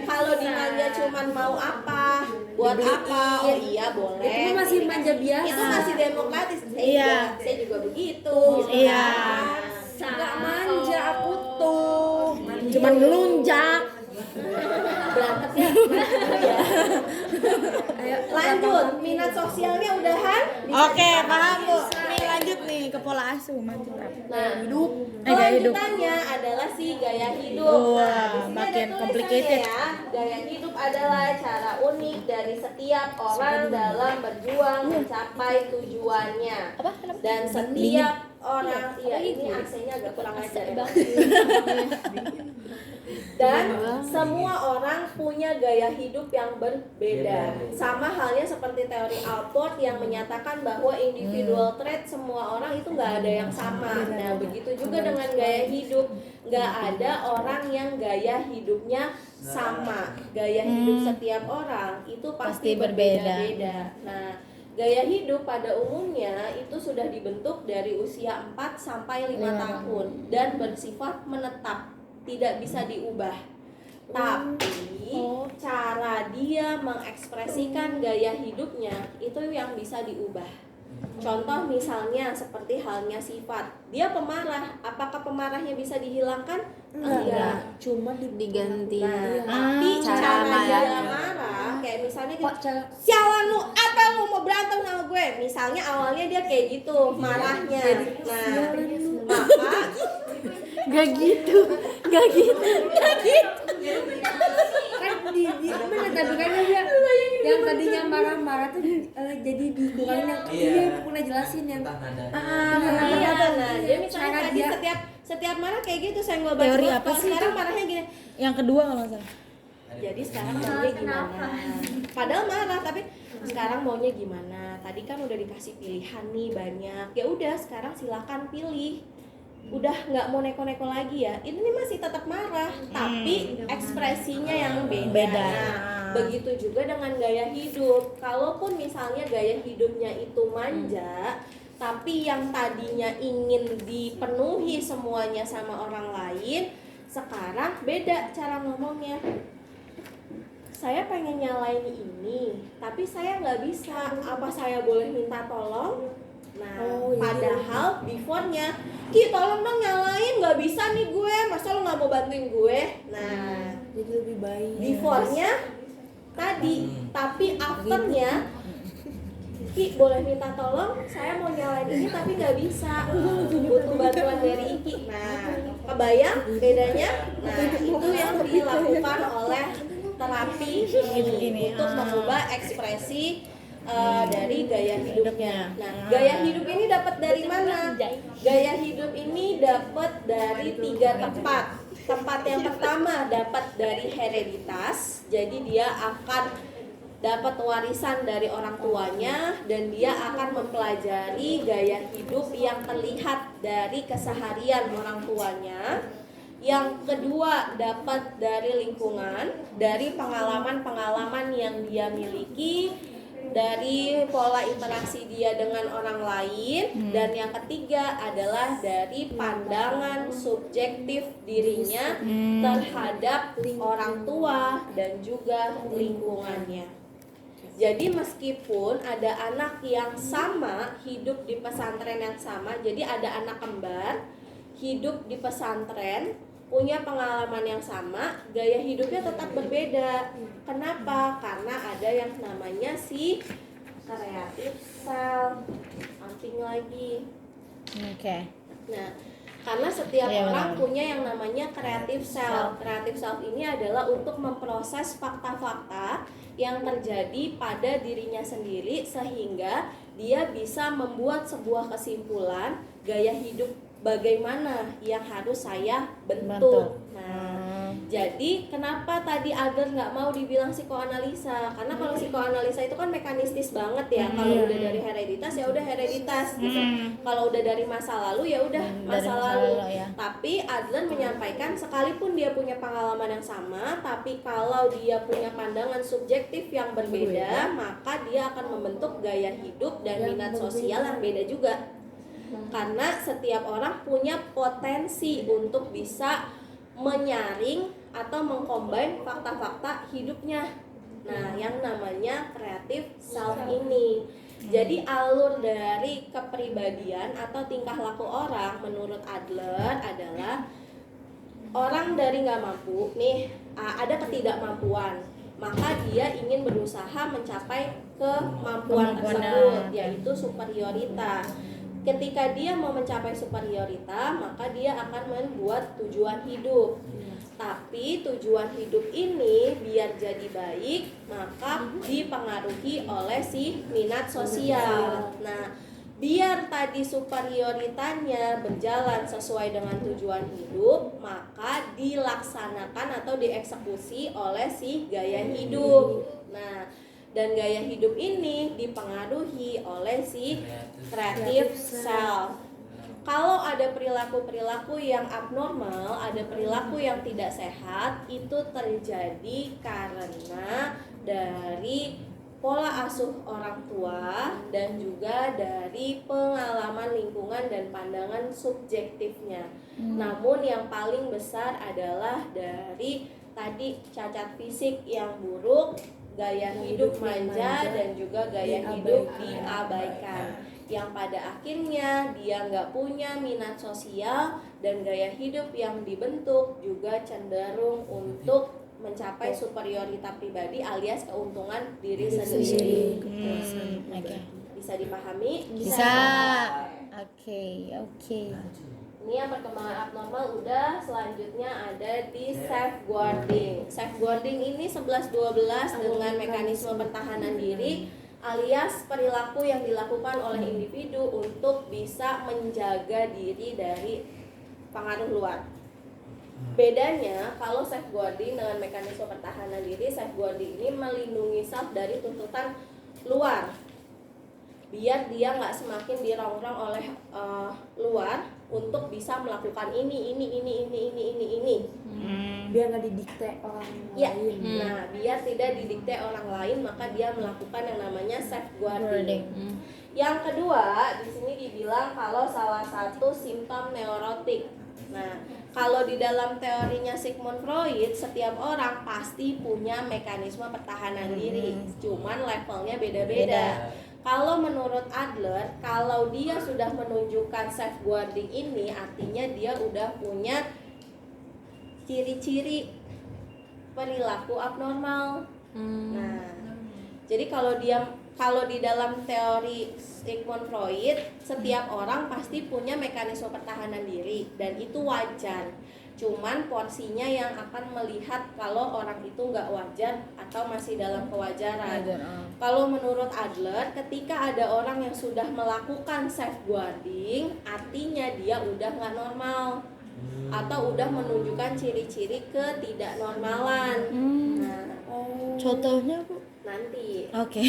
Kalau dimanja cuman mau apa, buat apa? Oh iya boleh. Itu masih manja biasa. Itu masih demokratis. Saya juga begitu. Iya. Nggak manja aku tuh. Cuman ngelunjak. Berantem ya. Lanjut, minat sosialnya udahan. Oke, paham Bu. Nih lanjut nih ke pola asuh makin berapa? Nah, hidup. Gaya hidup. Kelanjutannya adalah si gaya hidup. Wah, Di sini makin ada complicated. tulisannya ya. Gaya hidup adalah cara unik dari setiap orang dalam berjuang mencapai tujuannya. Dan setiap orang, iya ini AC-nya agak kurang ajar ya. Dan semua orang punya gaya hidup yang berbeda. Sama halnya seperti teori Allport yang menyatakan bahwa individual trait semua orang itu nggak ada yang sama. Nah, begitu juga dengan gaya hidup. Nggak ada orang yang gaya hidupnya sama. Gaya hidup setiap orang itu pasti berbeda-beda. Nah, gaya hidup pada umumnya itu sudah dibentuk dari usia 4 sampai 5 tahun dan bersifat menetap, tidak bisa diubah. Tapi cara dia mengekspresikan gaya hidupnya itu yang bisa diubah. Contoh misalnya seperti halnya sifat. Dia pemarah, apakah pemarahnya bisa dihilangkan? Enggak. Cuma diganti. Nah, tapi cara dia marah kayak misalnya sialan lu, apa lu mau berantem sama gue? Misalnya awalnya dia kayak gitu marahnya. Nah, maka Gak gitu. Kan di mana tapi kan dia yang tadinya marah-marah tuh jadi dikurangin yang aku pernah jelasin yang iya, nah dia misalnya tadi setiap marah kayak gitu saya nggak baca. Teori apa sih sekarang itu? marahnya gini. Yang kedua kalau nggak salah. Jadi sekarang maunya gimana? Padahal marah tapi sekarang maunya gimana? Tadi kan udah dikasih pilihan nih banyak. Ya udah sekarang silakan pilih. Udah nggak mau neko-neko lagi ya. Ini masih tetap marah, tapi ekspresinya yang beda. Nah, begitu juga dengan gaya hidup. Kalaupun misalnya gaya hidupnya itu manja, tapi yang tadinya ingin dipenuhi semuanya sama orang lain, sekarang beda cara ngomongnya. Saya pengen nyalain ini, tapi saya nggak bisa. Apa saya boleh minta tolong? Nah, padahal before-nya, Ki tolong dong nyalain, nggak bisa nih gue, masa lo nggak mau bantuin gue? Nah, jadi lebih baik. Before-nya tadi, tapi after-nya, Ki boleh minta tolong, saya mau nyalain ini tapi nggak bisa, butuh bantuan dari Iki. Nah, kebayang bedanya? Nah, itu yang dilakukan oleh terapi ini untuk mengubah ekspresi dari gaya hidupnya. Nah, gaya hidup ini dapat dari mana? Gaya hidup ini dapat dari 3 tempat. Tempat yang pertama dapat dari hereditas. Jadi dia akan dapat warisan dari orang tuanya dan dia akan mempelajari gaya hidup yang terlihat dari keseharian orang tuanya. Yang kedua dapat dari lingkungan, dari pengalaman-pengalaman yang dia miliki, dari pola interaksi dia dengan orang lain, dan yang ketiga adalah dari pandangan subjektif dirinya terhadap orang tua dan juga lingkungannya. Jadi meskipun ada anak yang sama hidup di pesantren yang sama, jadi ada anak kembar hidup di pesantren, punya pengalaman yang sama, gaya hidupnya tetap berbeda. Kenapa? Karena ada yang namanya si kreatif self. Samping lagi. Oke. Nah, karena setiap orang punya yang namanya kreatif self. Kreatif self ini adalah untuk memproses fakta-fakta yang terjadi pada dirinya sendiri sehingga dia bisa membuat sebuah kesimpulan gaya hidup bagaimana yang harus saya bentuk. Nah, Jadi kenapa tadi Adler nggak mau dibilang psikoanalisa? Karena kalau psikoanalisa itu kan mekanistis banget ya. Kalau udah dari hereditas ya udah hereditas gitu. Kalau udah dari masa lalu ya udah masa lalu. ya. Tapi Adler menyampaikan sekalipun dia punya pengalaman yang sama, tapi kalau dia punya pandangan subjektif yang berbeda, maka dia akan membentuk gaya hidup dan minat sosial yang beda juga. Karena setiap orang punya potensi untuk bisa menyaring atau mengcombine fakta-fakta hidupnya. Nah, yang namanya kreatif self ini. Jadi alur dari kepribadian atau tingkah laku orang menurut Adler adalah orang dari nggak mampu nih, ada ketidakmampuan, maka dia ingin berusaha mencapai kemampuan tersebut, yaitu superiorita. Ketika dia mau mencapai superiorita, maka dia akan membuat tujuan hidup. Tapi tujuan hidup ini biar jadi baik, maka dipengaruhi oleh si minat sosial. Nah, biar tadi superioritanya berjalan sesuai dengan tujuan hidup, maka dilaksanakan atau dieksekusi oleh si gaya hidup. Nah, dan gaya hidup ini dipengaruhi oleh si creative self. Kalau ada perilaku-perilaku yang abnormal, ada perilaku yang tidak sehat, itu terjadi karena dari pola asuh orang tua dan juga dari pengalaman lingkungan dan pandangan subjektifnya. Namun yang paling besar adalah dari tadi cacat fisik yang buruk, gaya hidup manja, dan juga gaya hidup diabaikan, yang pada akhirnya dia nggak punya minat sosial dan gaya hidup yang dibentuk juga cenderung untuk mencapai superioritas pribadi alias keuntungan diri sendiri. Bisa dipahami? Bisa. Oke. Ini yang perkembangan abnormal udah, selanjutnya ada di safeguarding. Safeguarding ini 11-12 dengan mekanisme pertahanan diri alias perilaku yang dilakukan oleh individu untuk bisa menjaga diri dari pengaruh luar. Bedanya kalau safeguarding dengan mekanisme pertahanan diri, safeguarding ini melindungi self dari tuntutan luar, biar dia nggak semakin dirongrong oleh luar untuk bisa melakukan ini. Biar nggak didikte orang lain. Nah, biar tidak didikte orang lain, maka dia melakukan yang namanya safeguarding. Yang kedua, di sini dibilang kalau salah satu simptom neurotik. Nah, kalau di dalam teorinya Sigmund Freud, setiap orang pasti punya mekanisme pertahanan diri, cuman levelnya beda-beda. Kalau menurut Adler, kalau dia sudah menunjukkan safeguarding ini, artinya dia udah punya ciri-ciri perilaku abnormal. Nah, jadi kalau di dalam teori Sigmund Freud, setiap orang pasti punya mekanisme pertahanan diri dan itu wajar. Cuman porsinya yang akan melihat kalau orang itu nggak wajar atau masih dalam kewajaran. Kalau menurut Adler, ketika ada orang yang sudah melakukan safeguarding, artinya dia udah nggak normal atau udah menunjukkan ciri-ciri ketidaknormalan. Nah, Contohnya, Bu? nanti. Oke.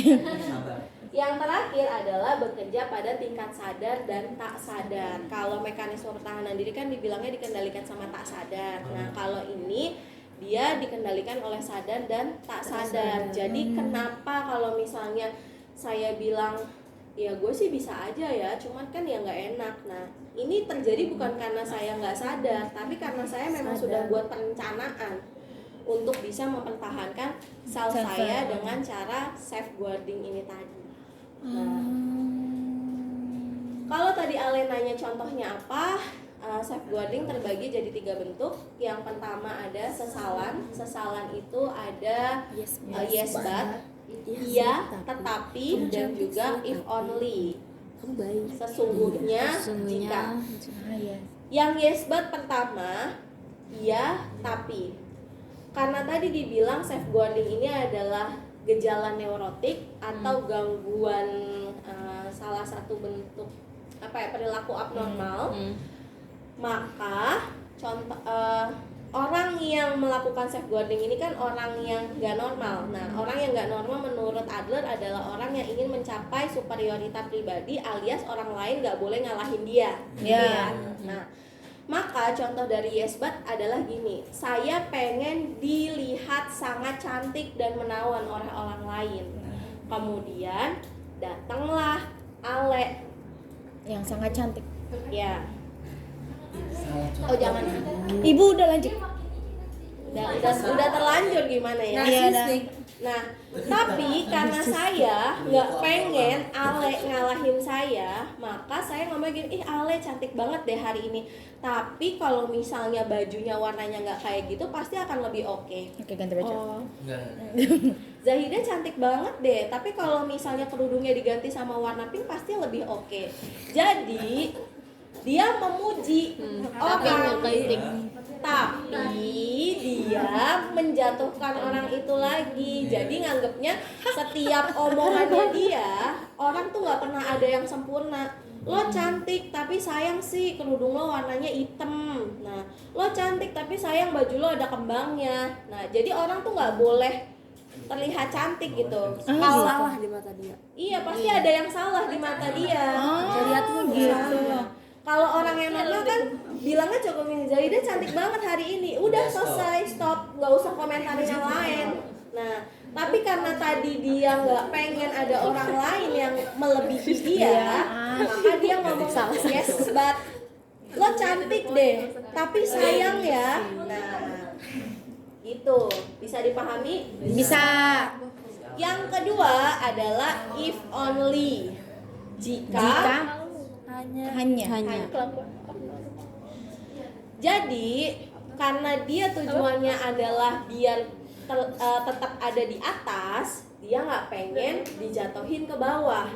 Yang terakhir adalah bekerja pada tingkat sadar dan tak sadar. Kalau mekanisme pertahanan diri kan dibilangnya dikendalikan sama tak sadar. Nah, kalau ini dia dikendalikan oleh sadar dan tak sadar. Jadi kenapa kalau misalnya saya bilang ya gue sih bisa aja ya, cuman kan ya nggak enak. Nah, ini terjadi bukan karena saya nggak sadar, tapi karena saya memang sudah buat perencanaan untuk bisa mempertahankan self saya dengan cara safeguarding ini tadi. Nah, kalau tadi Ale nanya contohnya apa, safeguarding terbagi jadi 3 bentuk. Yang pertama ada sesalan. Sesalan itu ada yes but, iya, tetapi, dan juga if only. Sesungguhnya, jika. Yang yes but pertama, iya, tapi. Karena tadi dibilang safeguarding ini adalah gejala neurotik atau gangguan salah satu bentuk perilaku abnormal, maka contoh orang yang melakukan safeguarding ini kan orang yang nggak normal. Nah, orang yang nggak normal menurut Adler adalah orang yang ingin mencapai superioritas pribadi, alias orang lain nggak boleh ngalahin dia. Gitu ya. Nah, maka contoh dari Yesbat adalah gini, saya pengen dilihat sangat cantik dan menawan oleh orang lain. Kemudian datanglah Ale yang sangat cantik. ya. Oh jangan, Ibu udah lanjut. udah terlanjur gimana ya? Iya, Nah, tapi karena saya nggak pengen Ale ngalahin saya, maka saya ngomong gini, ih Ale cantik banget deh hari ini. Tapi kalau misalnya bajunya warnanya nggak kayak gitu, pasti akan lebih oke. Oke, ganti baju. Zahida cantik banget deh, tapi kalau misalnya kerudungnya diganti sama warna pink pasti lebih oke. Jadi dia memuji orang, tapi dia menjatuhkan orang itu lagi. Jadi nganggepnya setiap omongannya dia, orang tuh nggak pernah ada yang sempurna. Lo cantik tapi sayang sih kerudung lo warnanya hitam. Nah, lo cantik tapi sayang baju lo ada kembangnya. Nah, jadi orang tuh nggak boleh terlihat cantik gitu. Kalau salah di mata dia. iya pasti ada yang salah di mata dia. Lihat tuh gitu. Kalau orang yang normal kan bilangnya cukup ini, Zahida cantik banget hari ini. Udah selesai, stop, nggak usah komentarin yang lain. Nah, tapi karena tadi dia nggak pengen ada orang lain yang melebihi dia, maka dia ngomong yes, but lo cantik deh, tapi sayang ya. Nah, itu bisa dipahami? Bisa. Yang kedua adalah if only. Jika hanya. Jadi karena dia tujuannya adalah biar tetap ada di atas, dia nggak pengen dijatuhin ke bawah.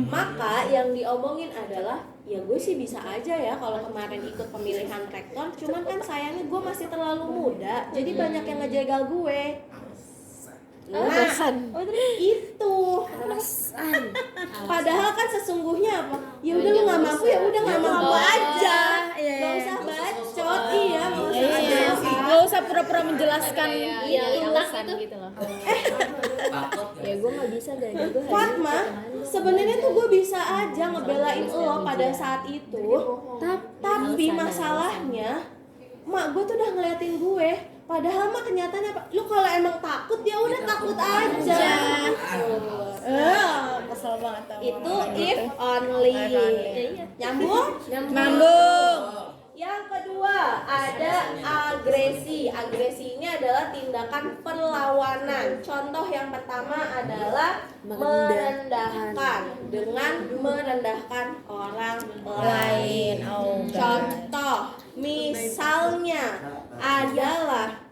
Maka yang diomongin adalah, ya gue sih bisa aja ya kalau kemarin ikut pemilihan rektor, cuman kan sayangnya gue masih terlalu muda, jadi banyak yang ngejegal gue. Nah, itu padahal kan sesungguhnya apa? Ya udah lu nggak mampu, ya udah nggak mampu aja, nggak usah bacot, iya, Gak usah pura-pura menjelaskan alasan gitu loh. Ya gue nggak bisa dari gue. Fatma, sebenarnya tuh gue bisa aja ngebelain lo pada saat itu, tapi masalahnya mak gue tuh udah ngeliatin gue. Padahal mah kenyataannya apa? Lu kalau emang takut ya udah takut aja. Kesel banget tau. Itu if only. Nyambung? Nyambung. Yang kedua ada agresi. Agresi ini adalah tindakan perlawanan. Contoh yang pertama adalah merendahkan, dengan merendahkan orang lain. Contoh misalnya adalah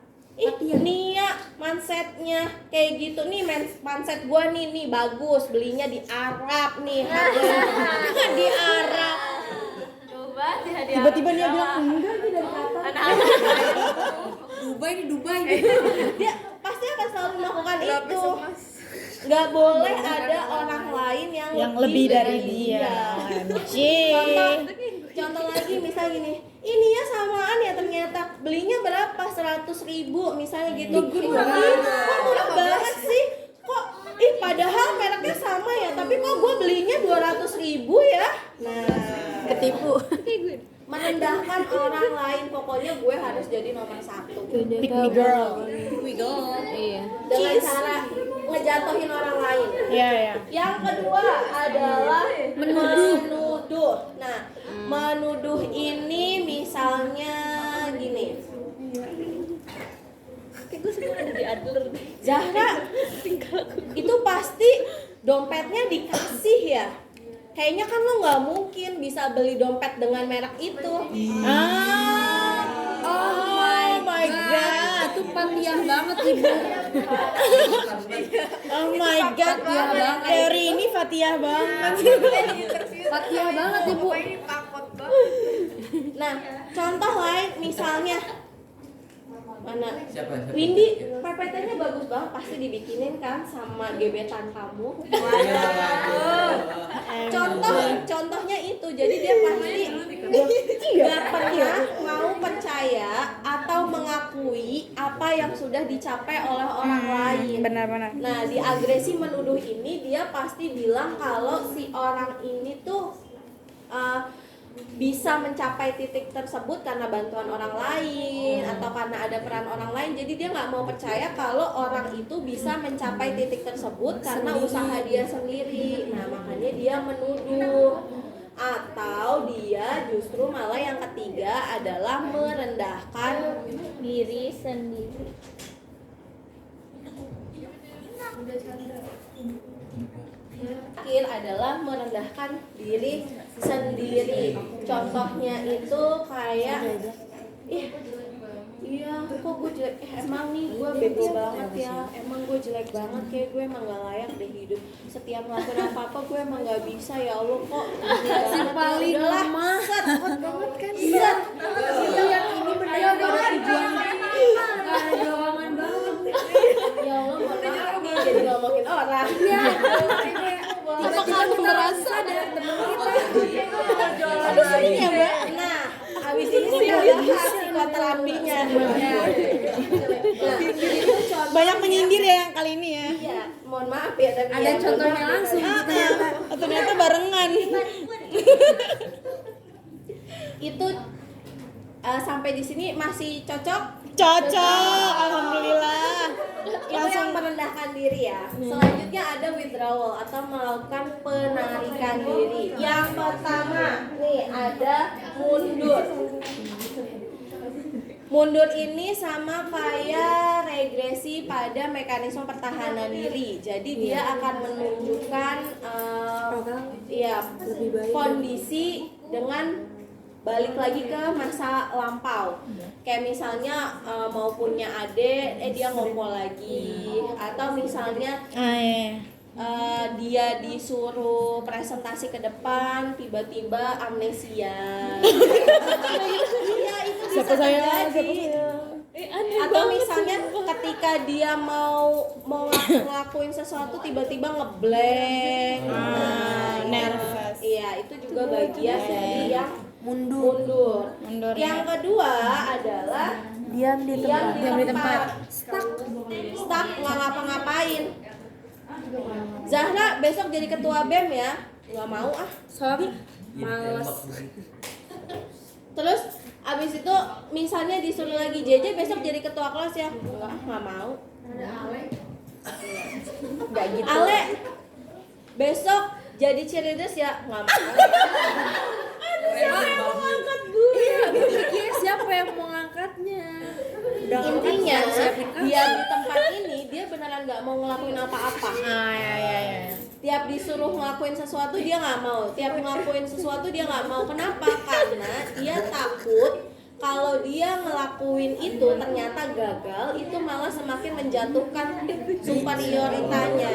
Nia mansetnya kayak gitu nih, manset gua nih bagus, belinya di Arab nih, harganya di Arab. Coba Tiba-tiba dia bilang enggak, ini dari Qatar. Dubai. Dia pasti akan selalu melakukan itu. Nggak boleh ada orang lain yang lebih dari dia. Contoh lagi misal gini, ini ya samaan ya ternyata, belinya berapa, 100.000 misalnya gitu. Kok murah banget sih? Kok padahal mereknya sama ya, tapi kok gue belinya 200.000 ya? Nah, Ketipu. merendahkan orang lain, pokoknya gue harus jadi nomor 1 Pick me girl. Iya. dengan cara ngejatuhin orang lain. Iya. Yang kedua adalah menuduh. Nah, menuduh ini misalnya gini. Zahra, itu pasti dompetnya dikasih ya. Kayaknya kan lo nggak mungkin bisa beli dompet dengan merek itu. Oh my god. Itu patiah banget ibu. Oh my god. Teori ini Fatihah banget. Patiah banget ibu. Nah, contoh lain misalnya mana? Windy, PPT-nya bagus banget, pasti dibikinin kan sama gebetan kamu. Contohnya itu, jadi dia pasti nggak pernah mau percaya atau mengakui apa yang sudah dicapai oleh orang lain. Benar-benar. Nah, di agresi menuduh ini dia pasti bilang kalau si orang ini tuh bisa mencapai titik tersebut karena bantuan orang lain atau karena ada peran orang lain. Jadi dia nggak mau percaya kalau orang itu bisa mencapai titik tersebut karena usaha dia sendiri. Nah, makanya dia menuduh. Atau dia justru malah yang ketiga adalah merendahkan Diri sendiri. Terakhir adalah merendahkan diri sendiri. Contohnya itu kayak iya kok gue jelek, emang nih gue bego banget ya, emang gue jelek banget, kayak gue emang gak layak deh hidup. Setiap ngelakuin apa-apa gue emang gak bisa, ya Allah kok Si paling lemah. banget kan. Iya. Itu yang ini benar-benar dijual. Ada doangan banget. Ya Allah mohon maaf nih jadi ngomongin orang. Iya. Tiba-tiba kita merasa ada teman kita. Aduh sering ya Mbak. Nah, habis ini kita bahas psikoterapinya. Banyak menyindir ya yang kali ini ya. Iya, mohon maaf ya tapi Ada ya, contohnya mohon maaf. langsung ternyata. Ternyata barengan. Itu sampai di sini masih cocok? Cocok, alhamdulillah. Itu yang merendahkan diri ya. Selanjutnya ada withdrawal atau melakukan penarikan diri. Yang pertama nih ada mundur. Mundur ini sama kayak regresi pada mekanisme pertahanan diri. Jadi dia akan menunjukkan kondisi dengan balik lagi ke masa lampau. Kayak misalnya mau punya adik, dia ngompol lagi, atau misalnya dia disuruh presentasi ke depan, tiba-tiba amnesia. Iya, itu bisa terjadi. Atau misalnya ketika dia mau ngelakuin sesuatu tiba-tiba ngeblank, nervous. Iya, itu juga bagian dari yang mundur. Yang kedua adalah Diam di tempat. stuck nggak ngapa-ngapain. Zahra besok jadi ketua BEM ya? Nggak mau ah. Males. Terus abis itu misalnya disuruh lagi JJ besok jadi ketua kelas ya? Nggak mau. Nggak gitu. Ale besok jadi cheerleaders ya? Nggak mau. Siapa yang mau ngangkat gue? Iya, siapa yang mau ngangkatnya? Intinya dia di tempat ini dia beneran nggak mau ngelakuin apa-apa. Tiap disuruh ngelakuin sesuatu dia nggak mau. Tiap ngelakuin sesuatu dia nggak mau. Kenapa? Karena dia takut kalau dia ngelakuin itu ternyata gagal, itu malah semakin menjatuhkan superioritasnya.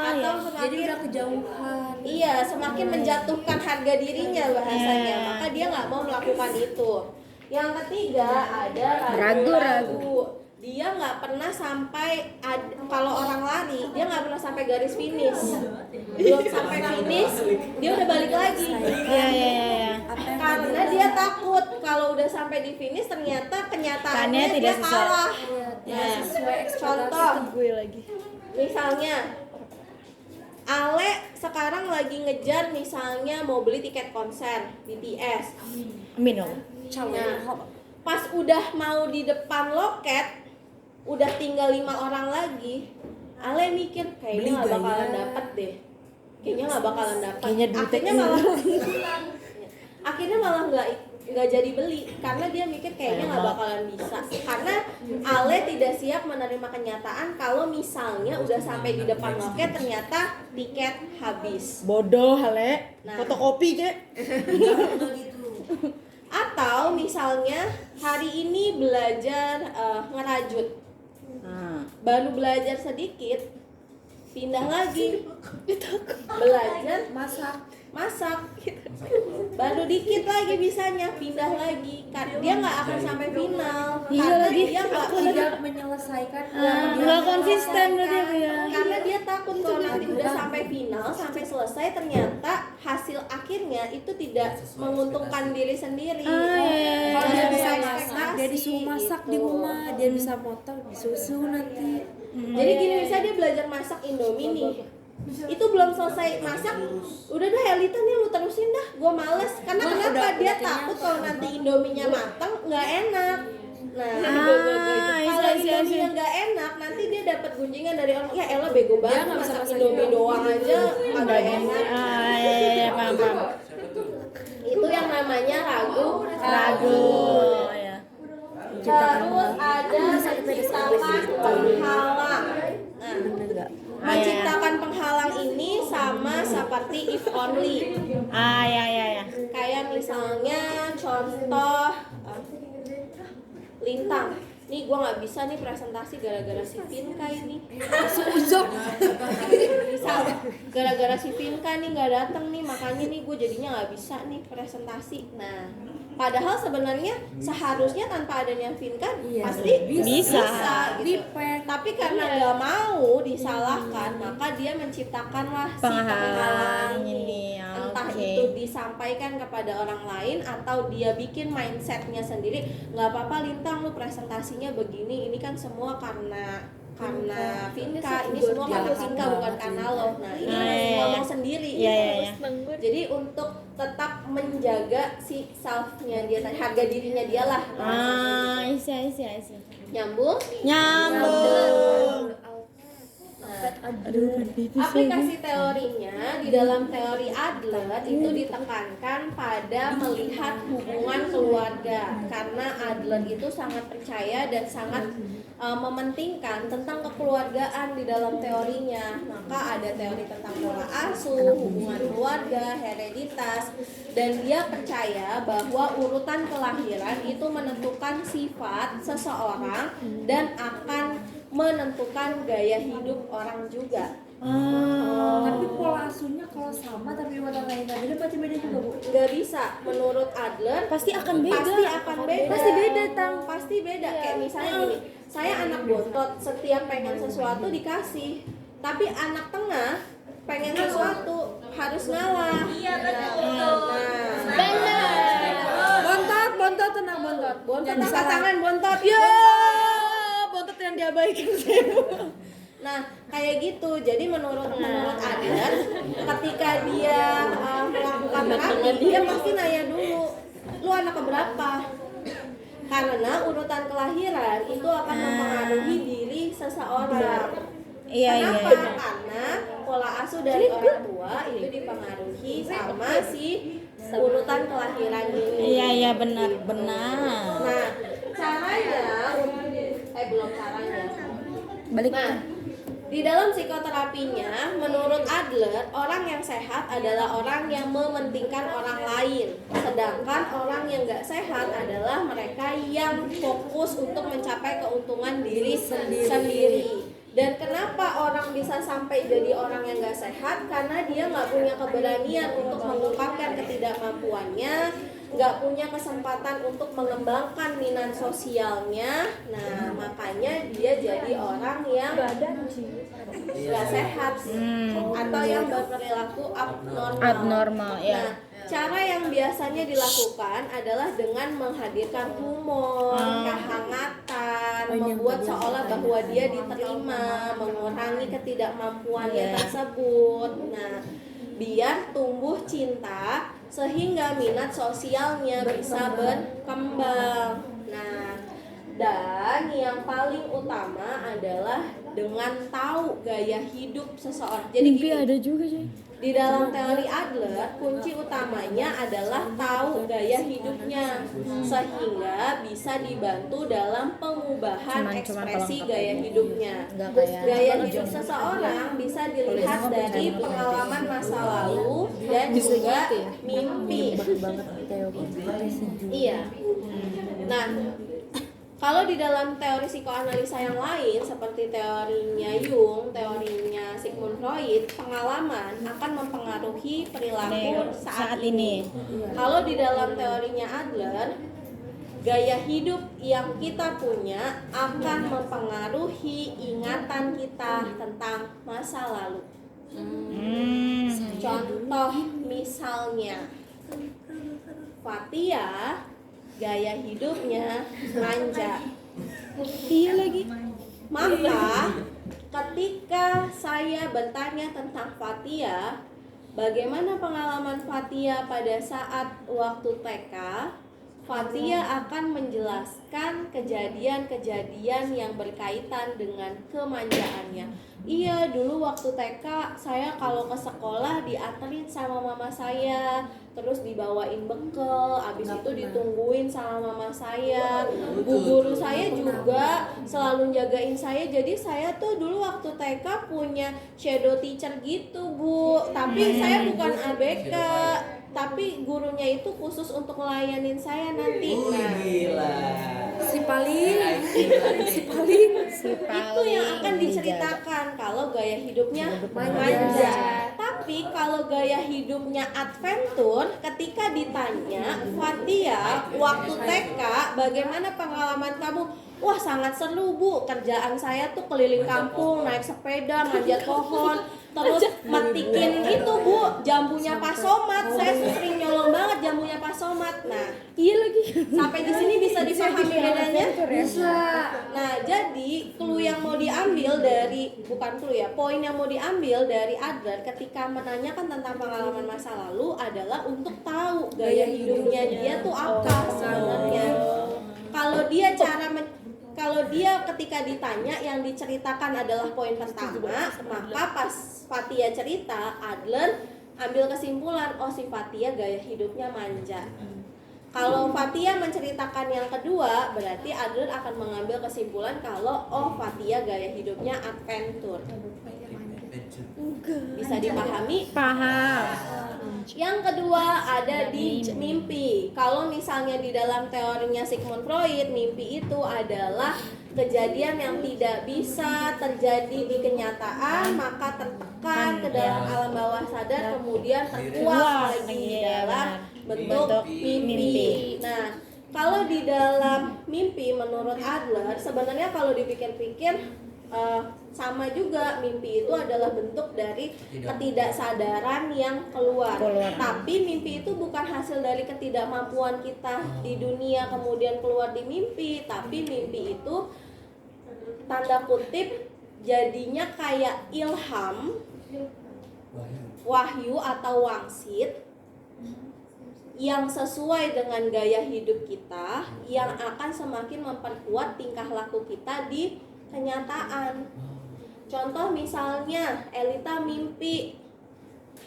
Atau semakin Jadi udah kejauhan. Iya, semakin menjatuhkan harga dirinya bahasanya. Maka dia nggak mau melakukan itu. Yang ketiga ada ragu-ragu. Dia nggak pernah sampai kalau orang lari dia nggak pernah sampai garis finish. Belum sampai finish dia udah balik lagi. Iya. Karena dia takut kalau udah sampai di finish ternyata kenyataannya tidak dia sesuai. kalah. Tidak sesuai Contoh, Gue lagi. misalnya Ale sekarang lagi ngejar misalnya mau beli tiket konser BTS. Amin dong. Nah, pas udah mau di depan loket, udah tinggal 5 orang lagi, Ale mikir kayaknya nggak bakalan dapet deh. Kayaknya nggak bakalan dapet. Akhirnya malah nggak jadi beli karena dia mikir kayaknya nggak bakalan bisa. Karena Ale tidak siap menerima kenyataan kalau misalnya udah sampai di depan loket ternyata tiket habis. Bodoh, Ale. Nah. Fotokopi kek. Atau misalnya hari ini belajar ngerajut, baru belajar sedikit, pindah lagi, belajar masak, baru dikit lagi bisanya, pindah lagi. Dia nggak akan sampai final karena dia Tidak menyelesaikan. Nggak konsisten berarti ya. karena dia takut kalau nanti udah sampai final, sampai selesai ternyata hasil akhirnya itu tidak menguntungkan diri sendiri. Kalau dia bisa masak, ekspektasi, dia disuruh masak di gitu. rumah, dia bisa potong di susu nanti. Jadi gini, misalnya dia belajar masak Indomie nih, itu belum selesai masak, udah dah Elita nih lu terusin dah, gue males. Karena kenapa? Dia takut kalau nanti Indominya matang nggak enak. Nah, kalau Indominya nggak enak, nanti dia dapat gunjingan dari orang, ya Ella bego banget nggak bisa masak masak Indomie doang aja nggak enak. Paham. Itu yang namanya ragu. Ya. Terus ada menciptakan penghalang. Nah, menciptakan penghalang ini sama seperti if only. Ya. Kayak misalnya contoh Lintang. Nih gue nggak bisa nih presentasi gara-gara si Pinka ini. Bisa gara-gara si Pinka nih nggak datang nih, makanya nih gue jadinya nggak bisa nih presentasi. Nah, padahal sebenarnya seharusnya tanpa adanya Pinka pasti bisa gitu. Tapi karena nggak mau disalahkan, maka dia menciptakanlah si penghalang ini. Entah itu disampaikan kepada orang lain atau dia bikin mindsetnya sendiri. Nggak apa-apa Lintang, lu presentasinya begini, ini kan semua karena Vinka, ini semua karena Vinka bukan karena lo. Nah ini ngomong sendiri. Jadi untuk tetap menjaga si self-nya dia, harga dirinya dia lah. Isi. Nyambung? Aplikasi teorinya di dalam teori Adler itu ditekankan pada melihat hubungan keluarga, karena Adler itu sangat percaya dan sangat mementingkan tentang kekeluargaan di dalam teorinya. Maka ada teori tentang pola asuh, hubungan keluarga, hereditas, dan dia percaya bahwa urutan kelahiran itu menentukan sifat seseorang dan akan menentukan gaya hidup orang juga. Tapi pola asuhnya kalau sama tapi warna lain beda pasti beda juga, Bu. Nggak bisa, menurut Adler Pasti akan beda. Pasti beda, pasti beda. Kayak misalnya gini, saya anak bontot, setiap pengen sesuatu dikasih, tapi anak tengah pengen sesuatu harus ngalah. Iya betul. Bontot tenang bontot. Bontot angkat tangan, bontot. Bontot yang diabaikan. Nah, kayak gitu. Jadi menurut Adler, ketika dia melakukan terapi, dia pasti nanya dulu, lu anak keberapa? Karena urutan kelahiran itu akan mempengaruhi diri seseorang. Kenapa? Karena pola asuh dari orang tua itu dipengaruhi sama si urutan kelahiran ini. Iya benar. Nah, caranya belum caranya. Nah, di dalam psikoterapinya, menurut Adler, orang yang sehat adalah orang yang mementingkan orang lain. Sedangkan orang yang gak sehat adalah mereka yang fokus untuk mencapai keuntungan diri sendiri. Dan kenapa orang bisa sampai jadi orang yang gak sehat? Karena dia gak punya keberanian untuk mengungkapkan ketidakmampuannya, gak punya kesempatan untuk mengembangkan minat sosialnya. Nah, makanya dia jadi orang yang gak sehat atau yang berperilaku abnormal. Ya. Nah, cara yang biasanya dilakukan adalah dengan menghadirkan humor, kehangatan, membuat seolah bahwa dia diterima, mengurangi ketidakmampuannya tersebut. Nah, biar tumbuh cinta sehingga minat sosialnya bisa berkembang. Nah, dan yang paling utama adalah dengan tahu gaya hidup seseorang. Jadi Mimpi ada juga sih. Di dalam teori Adler, kunci utamanya adalah tahu gaya hidupnya sehingga bisa dibantu dalam pengubahan ekspresi gaya hidupnya. Gaya hidup seseorang bisa dilihat dari pengalaman masa lalu dan juga mimpi. Iya. Nah, kalau di dalam teori psikoanalisa yang lain seperti teorinya Jung, teorinya Sigmund Freud, pengalaman akan mempengaruhi perilaku saat ini. Kalau di dalam teorinya Adler, gaya hidup yang kita punya akan mempengaruhi ingatan kita tentang masa lalu. Contoh misalnya Fatia gaya hidupnya manja. Iya lagi. Maka ketika saya bertanya tentang Fatia, bagaimana pengalaman Fatia pada saat waktu TK, Fatia akan menjelaskan kejadian-kejadian yang berkaitan dengan kemanjaannya. Iya, dulu waktu TK saya kalau ke sekolah dianterin sama mama saya, terus dibawain bekal, abis itu ditungguin sama mama saya. Bu guru saya juga selalu jagain saya, jadi saya tuh dulu waktu TK punya shadow teacher gitu, Bu. Tapi saya bukan ABK, tapi gurunya itu khusus untuk ngelayanin saya nanti. Nah, Si paling itu yang akan diceritakan kalau gaya hidupnya manja. Tapi kalau gaya hidupnya adventure, ketika ditanya Fatia waktu TK bagaimana pengalaman kamu? Wah, sangat seru, Bu. Kerjaan saya tuh keliling kampung, naik sepeda, manjat pohon, terus metikin itu, Bu, jambunya Pak Somad. Saya sering nyolong banget jambunya Pak Somad. Nah, Iya lagi. sampai di sini bisa dipahami bedanya? bisa. Nah, jadi clue yang mau diambil dari, bukan clue ya, poin yang mau diambil dari Adler ketika menanyakan tentang pengalaman masa lalu adalah untuk tahu gaya hidupnya dia tuh apa sebenarnya. Kalau dia ketika ditanya yang diceritakan adalah poin pertama, maka pas Fatia cerita, Adler ambil kesimpulan, oh si Fatia gaya hidupnya manja. Kalau Fatia menceritakan yang kedua, berarti Adler akan mengambil kesimpulan kalau oh Fatia gaya hidupnya adventure. Bisa dipahami? Paham. Yang kedua ada di mimpi. Kalau misalnya di dalam teorinya Sigmund Freud, mimpi itu adalah kejadian yang tidak bisa terjadi di kenyataan, maka tertekan ke dalam alam bawah sadar, kemudian terkuak lagi di dalam bentuk mimpi. Nah, kalau di dalam mimpi menurut Adler sebenarnya kalau dipikir-pikir sama juga, mimpi itu adalah bentuk dari ketidaksadaran yang keluar. Tapi mimpi itu bukan hasil dari ketidakmampuan kita di dunia kemudian keluar di mimpi, tapi mimpi itu tanda kutip jadinya kayak ilham, wahyu atau wangsit yang sesuai dengan gaya hidup kita, yang akan semakin memperkuat tingkah laku kita di kenyataan. Contoh misalnya Elita mimpi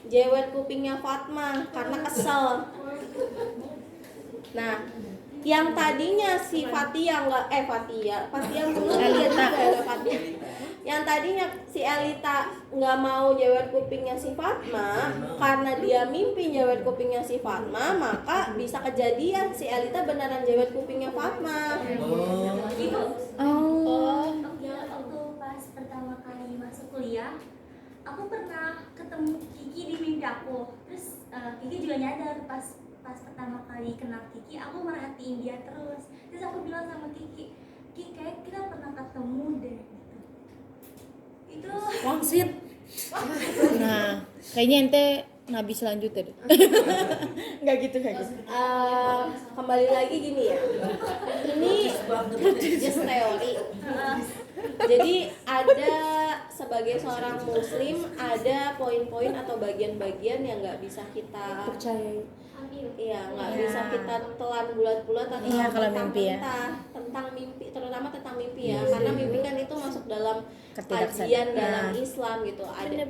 jewer kupingnya Fatma karena kesel. Nah, yang tadinya si Fatia dulu Elita. Yang tadinya si Elita nggak mau jewer kupingnya si Fatma, karena dia mimpi jewer kupingnya si Fatma, maka bisa kejadian si Elita beneran jewer kupingnya Fatma. Gitu. Waktu pas pertama kali masuk kuliah, aku pernah ketemu Kiki di mimpi aku. Terus Kiki juga nyadar pas pertama kali kenal Kiki, aku merhatiin dia terus. Terus aku bilang sama Kiki, kayak kita pernah ketemu deh. Itu Wangsit. Nah, kayaknya ente nabi selanjutnya deh. Nggak gitu. Kembali lagi gini ya, ini just teori. Jadi ada sebagai seorang muslim ada poin-poin atau bagian-bagian yang nggak bisa kita Percaya. Iya, nggak bisa kita telan bulat-bulat atau Iya, kalau mimpi ya. tentang mimpi, terutama tentang mimpi ya, karena mimpi kan itu masuk dalam Ketidaksadar- kajian dalam Nah. Islam gitu. Ada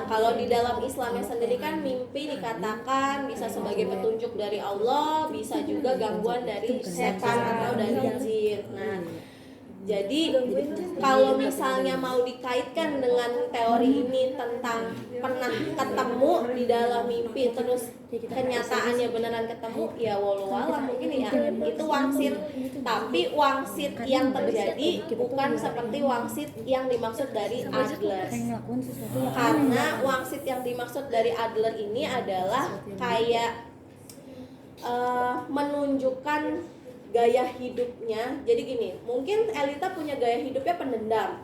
kalau di dalam Islamnya sendiri kan mimpi dikatakan bisa sebagai petunjuk dari Allah, bisa juga gangguan dari setan atau dari jin. Nah, jadi kalau misalnya mau dikaitkan dengan teori ini tentang pernah ketemu di dalam mimpi terus kenyataannya beneran ketemu, ya walau alam mungkin ya itu wangsit. Tapi wangsit yang terjadi bukan seperti wangsit yang dimaksud dari Adler. Karena wangsit yang dimaksud dari Adler ini adalah kayak menunjukkan gaya hidupnya. Jadi gini, mungkin Elita punya gaya hidupnya pendendam.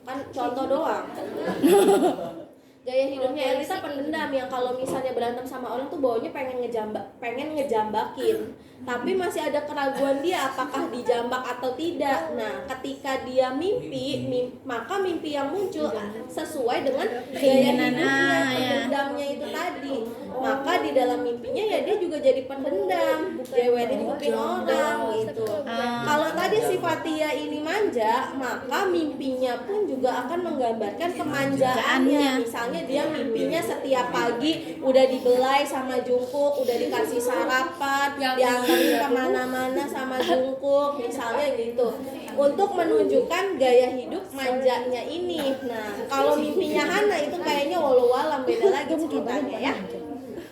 kan contoh doang. Gaya hidupnya Elisa pendendam yang kalau misalnya berantem sama orang tuh baunya pengen ngejambakin, tapi masih ada keraguan dia apakah dijambak atau tidak. Nah, ketika dia mimpi, maka mimpi yang muncul sesuai dengan gaya hidupnya, pendendamnya itu tadi. Maka di dalam mimpinya ya dia juga jadi pendendam, jewerin kuping orang gitu. Kalau tadi sifat dia ini manja, maka mimpinya pun juga akan menggambarkan kemanjaannya. Misalnya dia mimpinya setiap pagi udah dibelai sama Jungkook, udah dikasih sarapan, diantarin kemana-mana sama Jungkook, misalnya gitu, untuk menunjukkan gaya hidup manjanya ini. Nah, kalau mimpinya Hana itu kayaknya walau alam beda lagi ceritanya ya.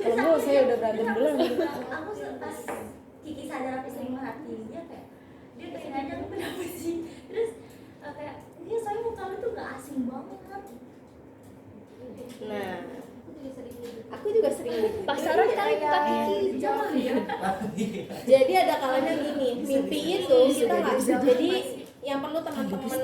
Kalau saya udah berantem duluan. Aku pas Kiki sadar aku sering merhatiin dia kayak dia pengen nanya lu kenapa sih, terus kayak dia soalnya muka lu tuh gak asing banget. Nah, aku juga sering gitu. Pasaran kali bukan Kiki. Jangan ya. Jadi ada kalanya gini, mimpi itu kita nggak bisa. Jadi yang perlu teman-teman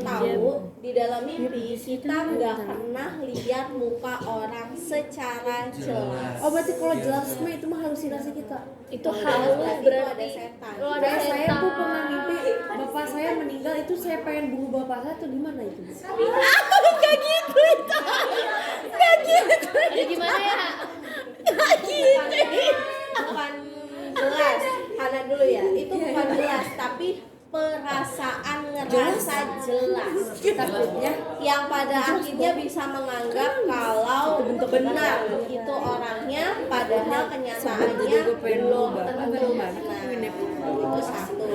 tahu, di dalam mimpi kita nggak pernah lihat muka orang secara jelas. Oh berarti kalau jelas mah itu mah halusinasi kita. Itu Berarti halus itu berarti. ada setan. Lo ada Kayak saya tuh setan. pernah mimpi bapak saya meninggal, itu saya pengen bunuh bapak saya atau gimana itu? Ada gimana ya? Bukan jelas, Hana dulu ya. Itu bukan jelas, tapi perasaan ngerasa jelas. Takutnya Yang pada akhirnya bisa menganggap kalau benar itu orangnya, padahal kenyataannya belum tentu benar. Itu satu.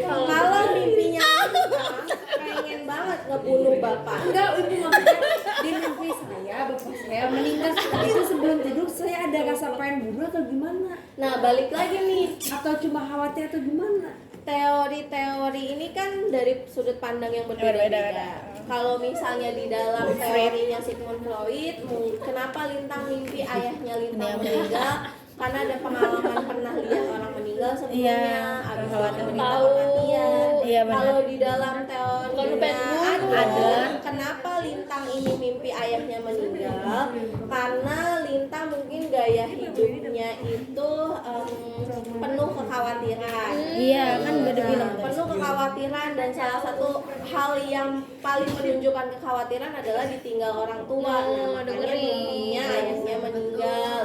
Kalau mimpinya pengen banget ngebunuh bapak, enggak, ibu maksudnya di mimpi saya bapak saya meninggal, itu sebelum tidur saya ada rasa pengen bunuh atau gimana? nah balik lagi nih, Atau cuma khawatir atau gimana? teori-teori ini kan dari sudut pandang yang berbeda-beda. Kalau misalnya di dalam teorinya Sigmund Freud, kenapa Lintang mimpi ayahnya Lintang meninggal? Karena ada pengalaman pernah lihat orang meninggal sebelumnya, ada berita kematian. Iya, benar. Kalau di dalam teorinya ada, kenapa Lintang ini mimpi ayahnya meninggal? Karena Lintang mungkin gaya hidupnya itu penuh kekhawatiran. Iya, kan udah dibilang tadi. Penuh kekhawatiran, dan salah satu hal yang paling menunjukkan kekhawatiran adalah ditinggal orang tua. Nah, makanya mimpinya ayahnya meninggal.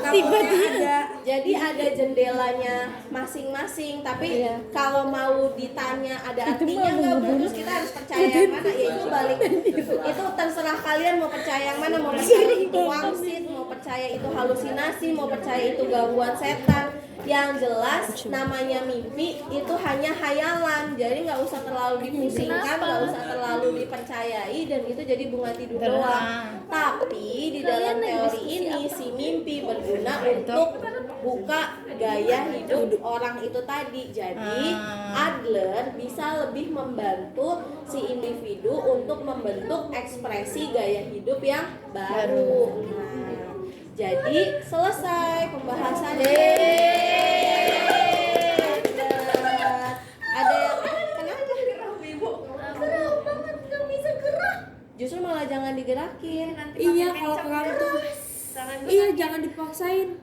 Tiba-tiba. Jadi ada jendelanya masing-masing, tapi kalau mau ditanya ada artinya nggak, terus kita harus percaya yang mana, ya itu balik, itu terserah kalian mau percaya yang mana, mau percaya itu wangsit, mau percaya itu halusinasi, mau percaya itu gangguan setan. Yang jelas namanya mimpi itu hanya hayalan, jadi nggak usah terlalu dipusingkan, nggak usah terlalu dipercayai, dan itu jadi bunga tidur doang. Tapi di dalam teori ini si mimpi berguna untuk buka gaya hidup orang itu tadi. Jadi Adler bisa lebih membantu si individu untuk membentuk ekspresi gaya hidup yang baru. Nah, jadi selesai pembahasannya. Ada yang kenapa ibu? Gerak banget, gak bisa gerak. Justru malah jangan digerakin. Iya kalau perang tuh, iya jangan dipaksain.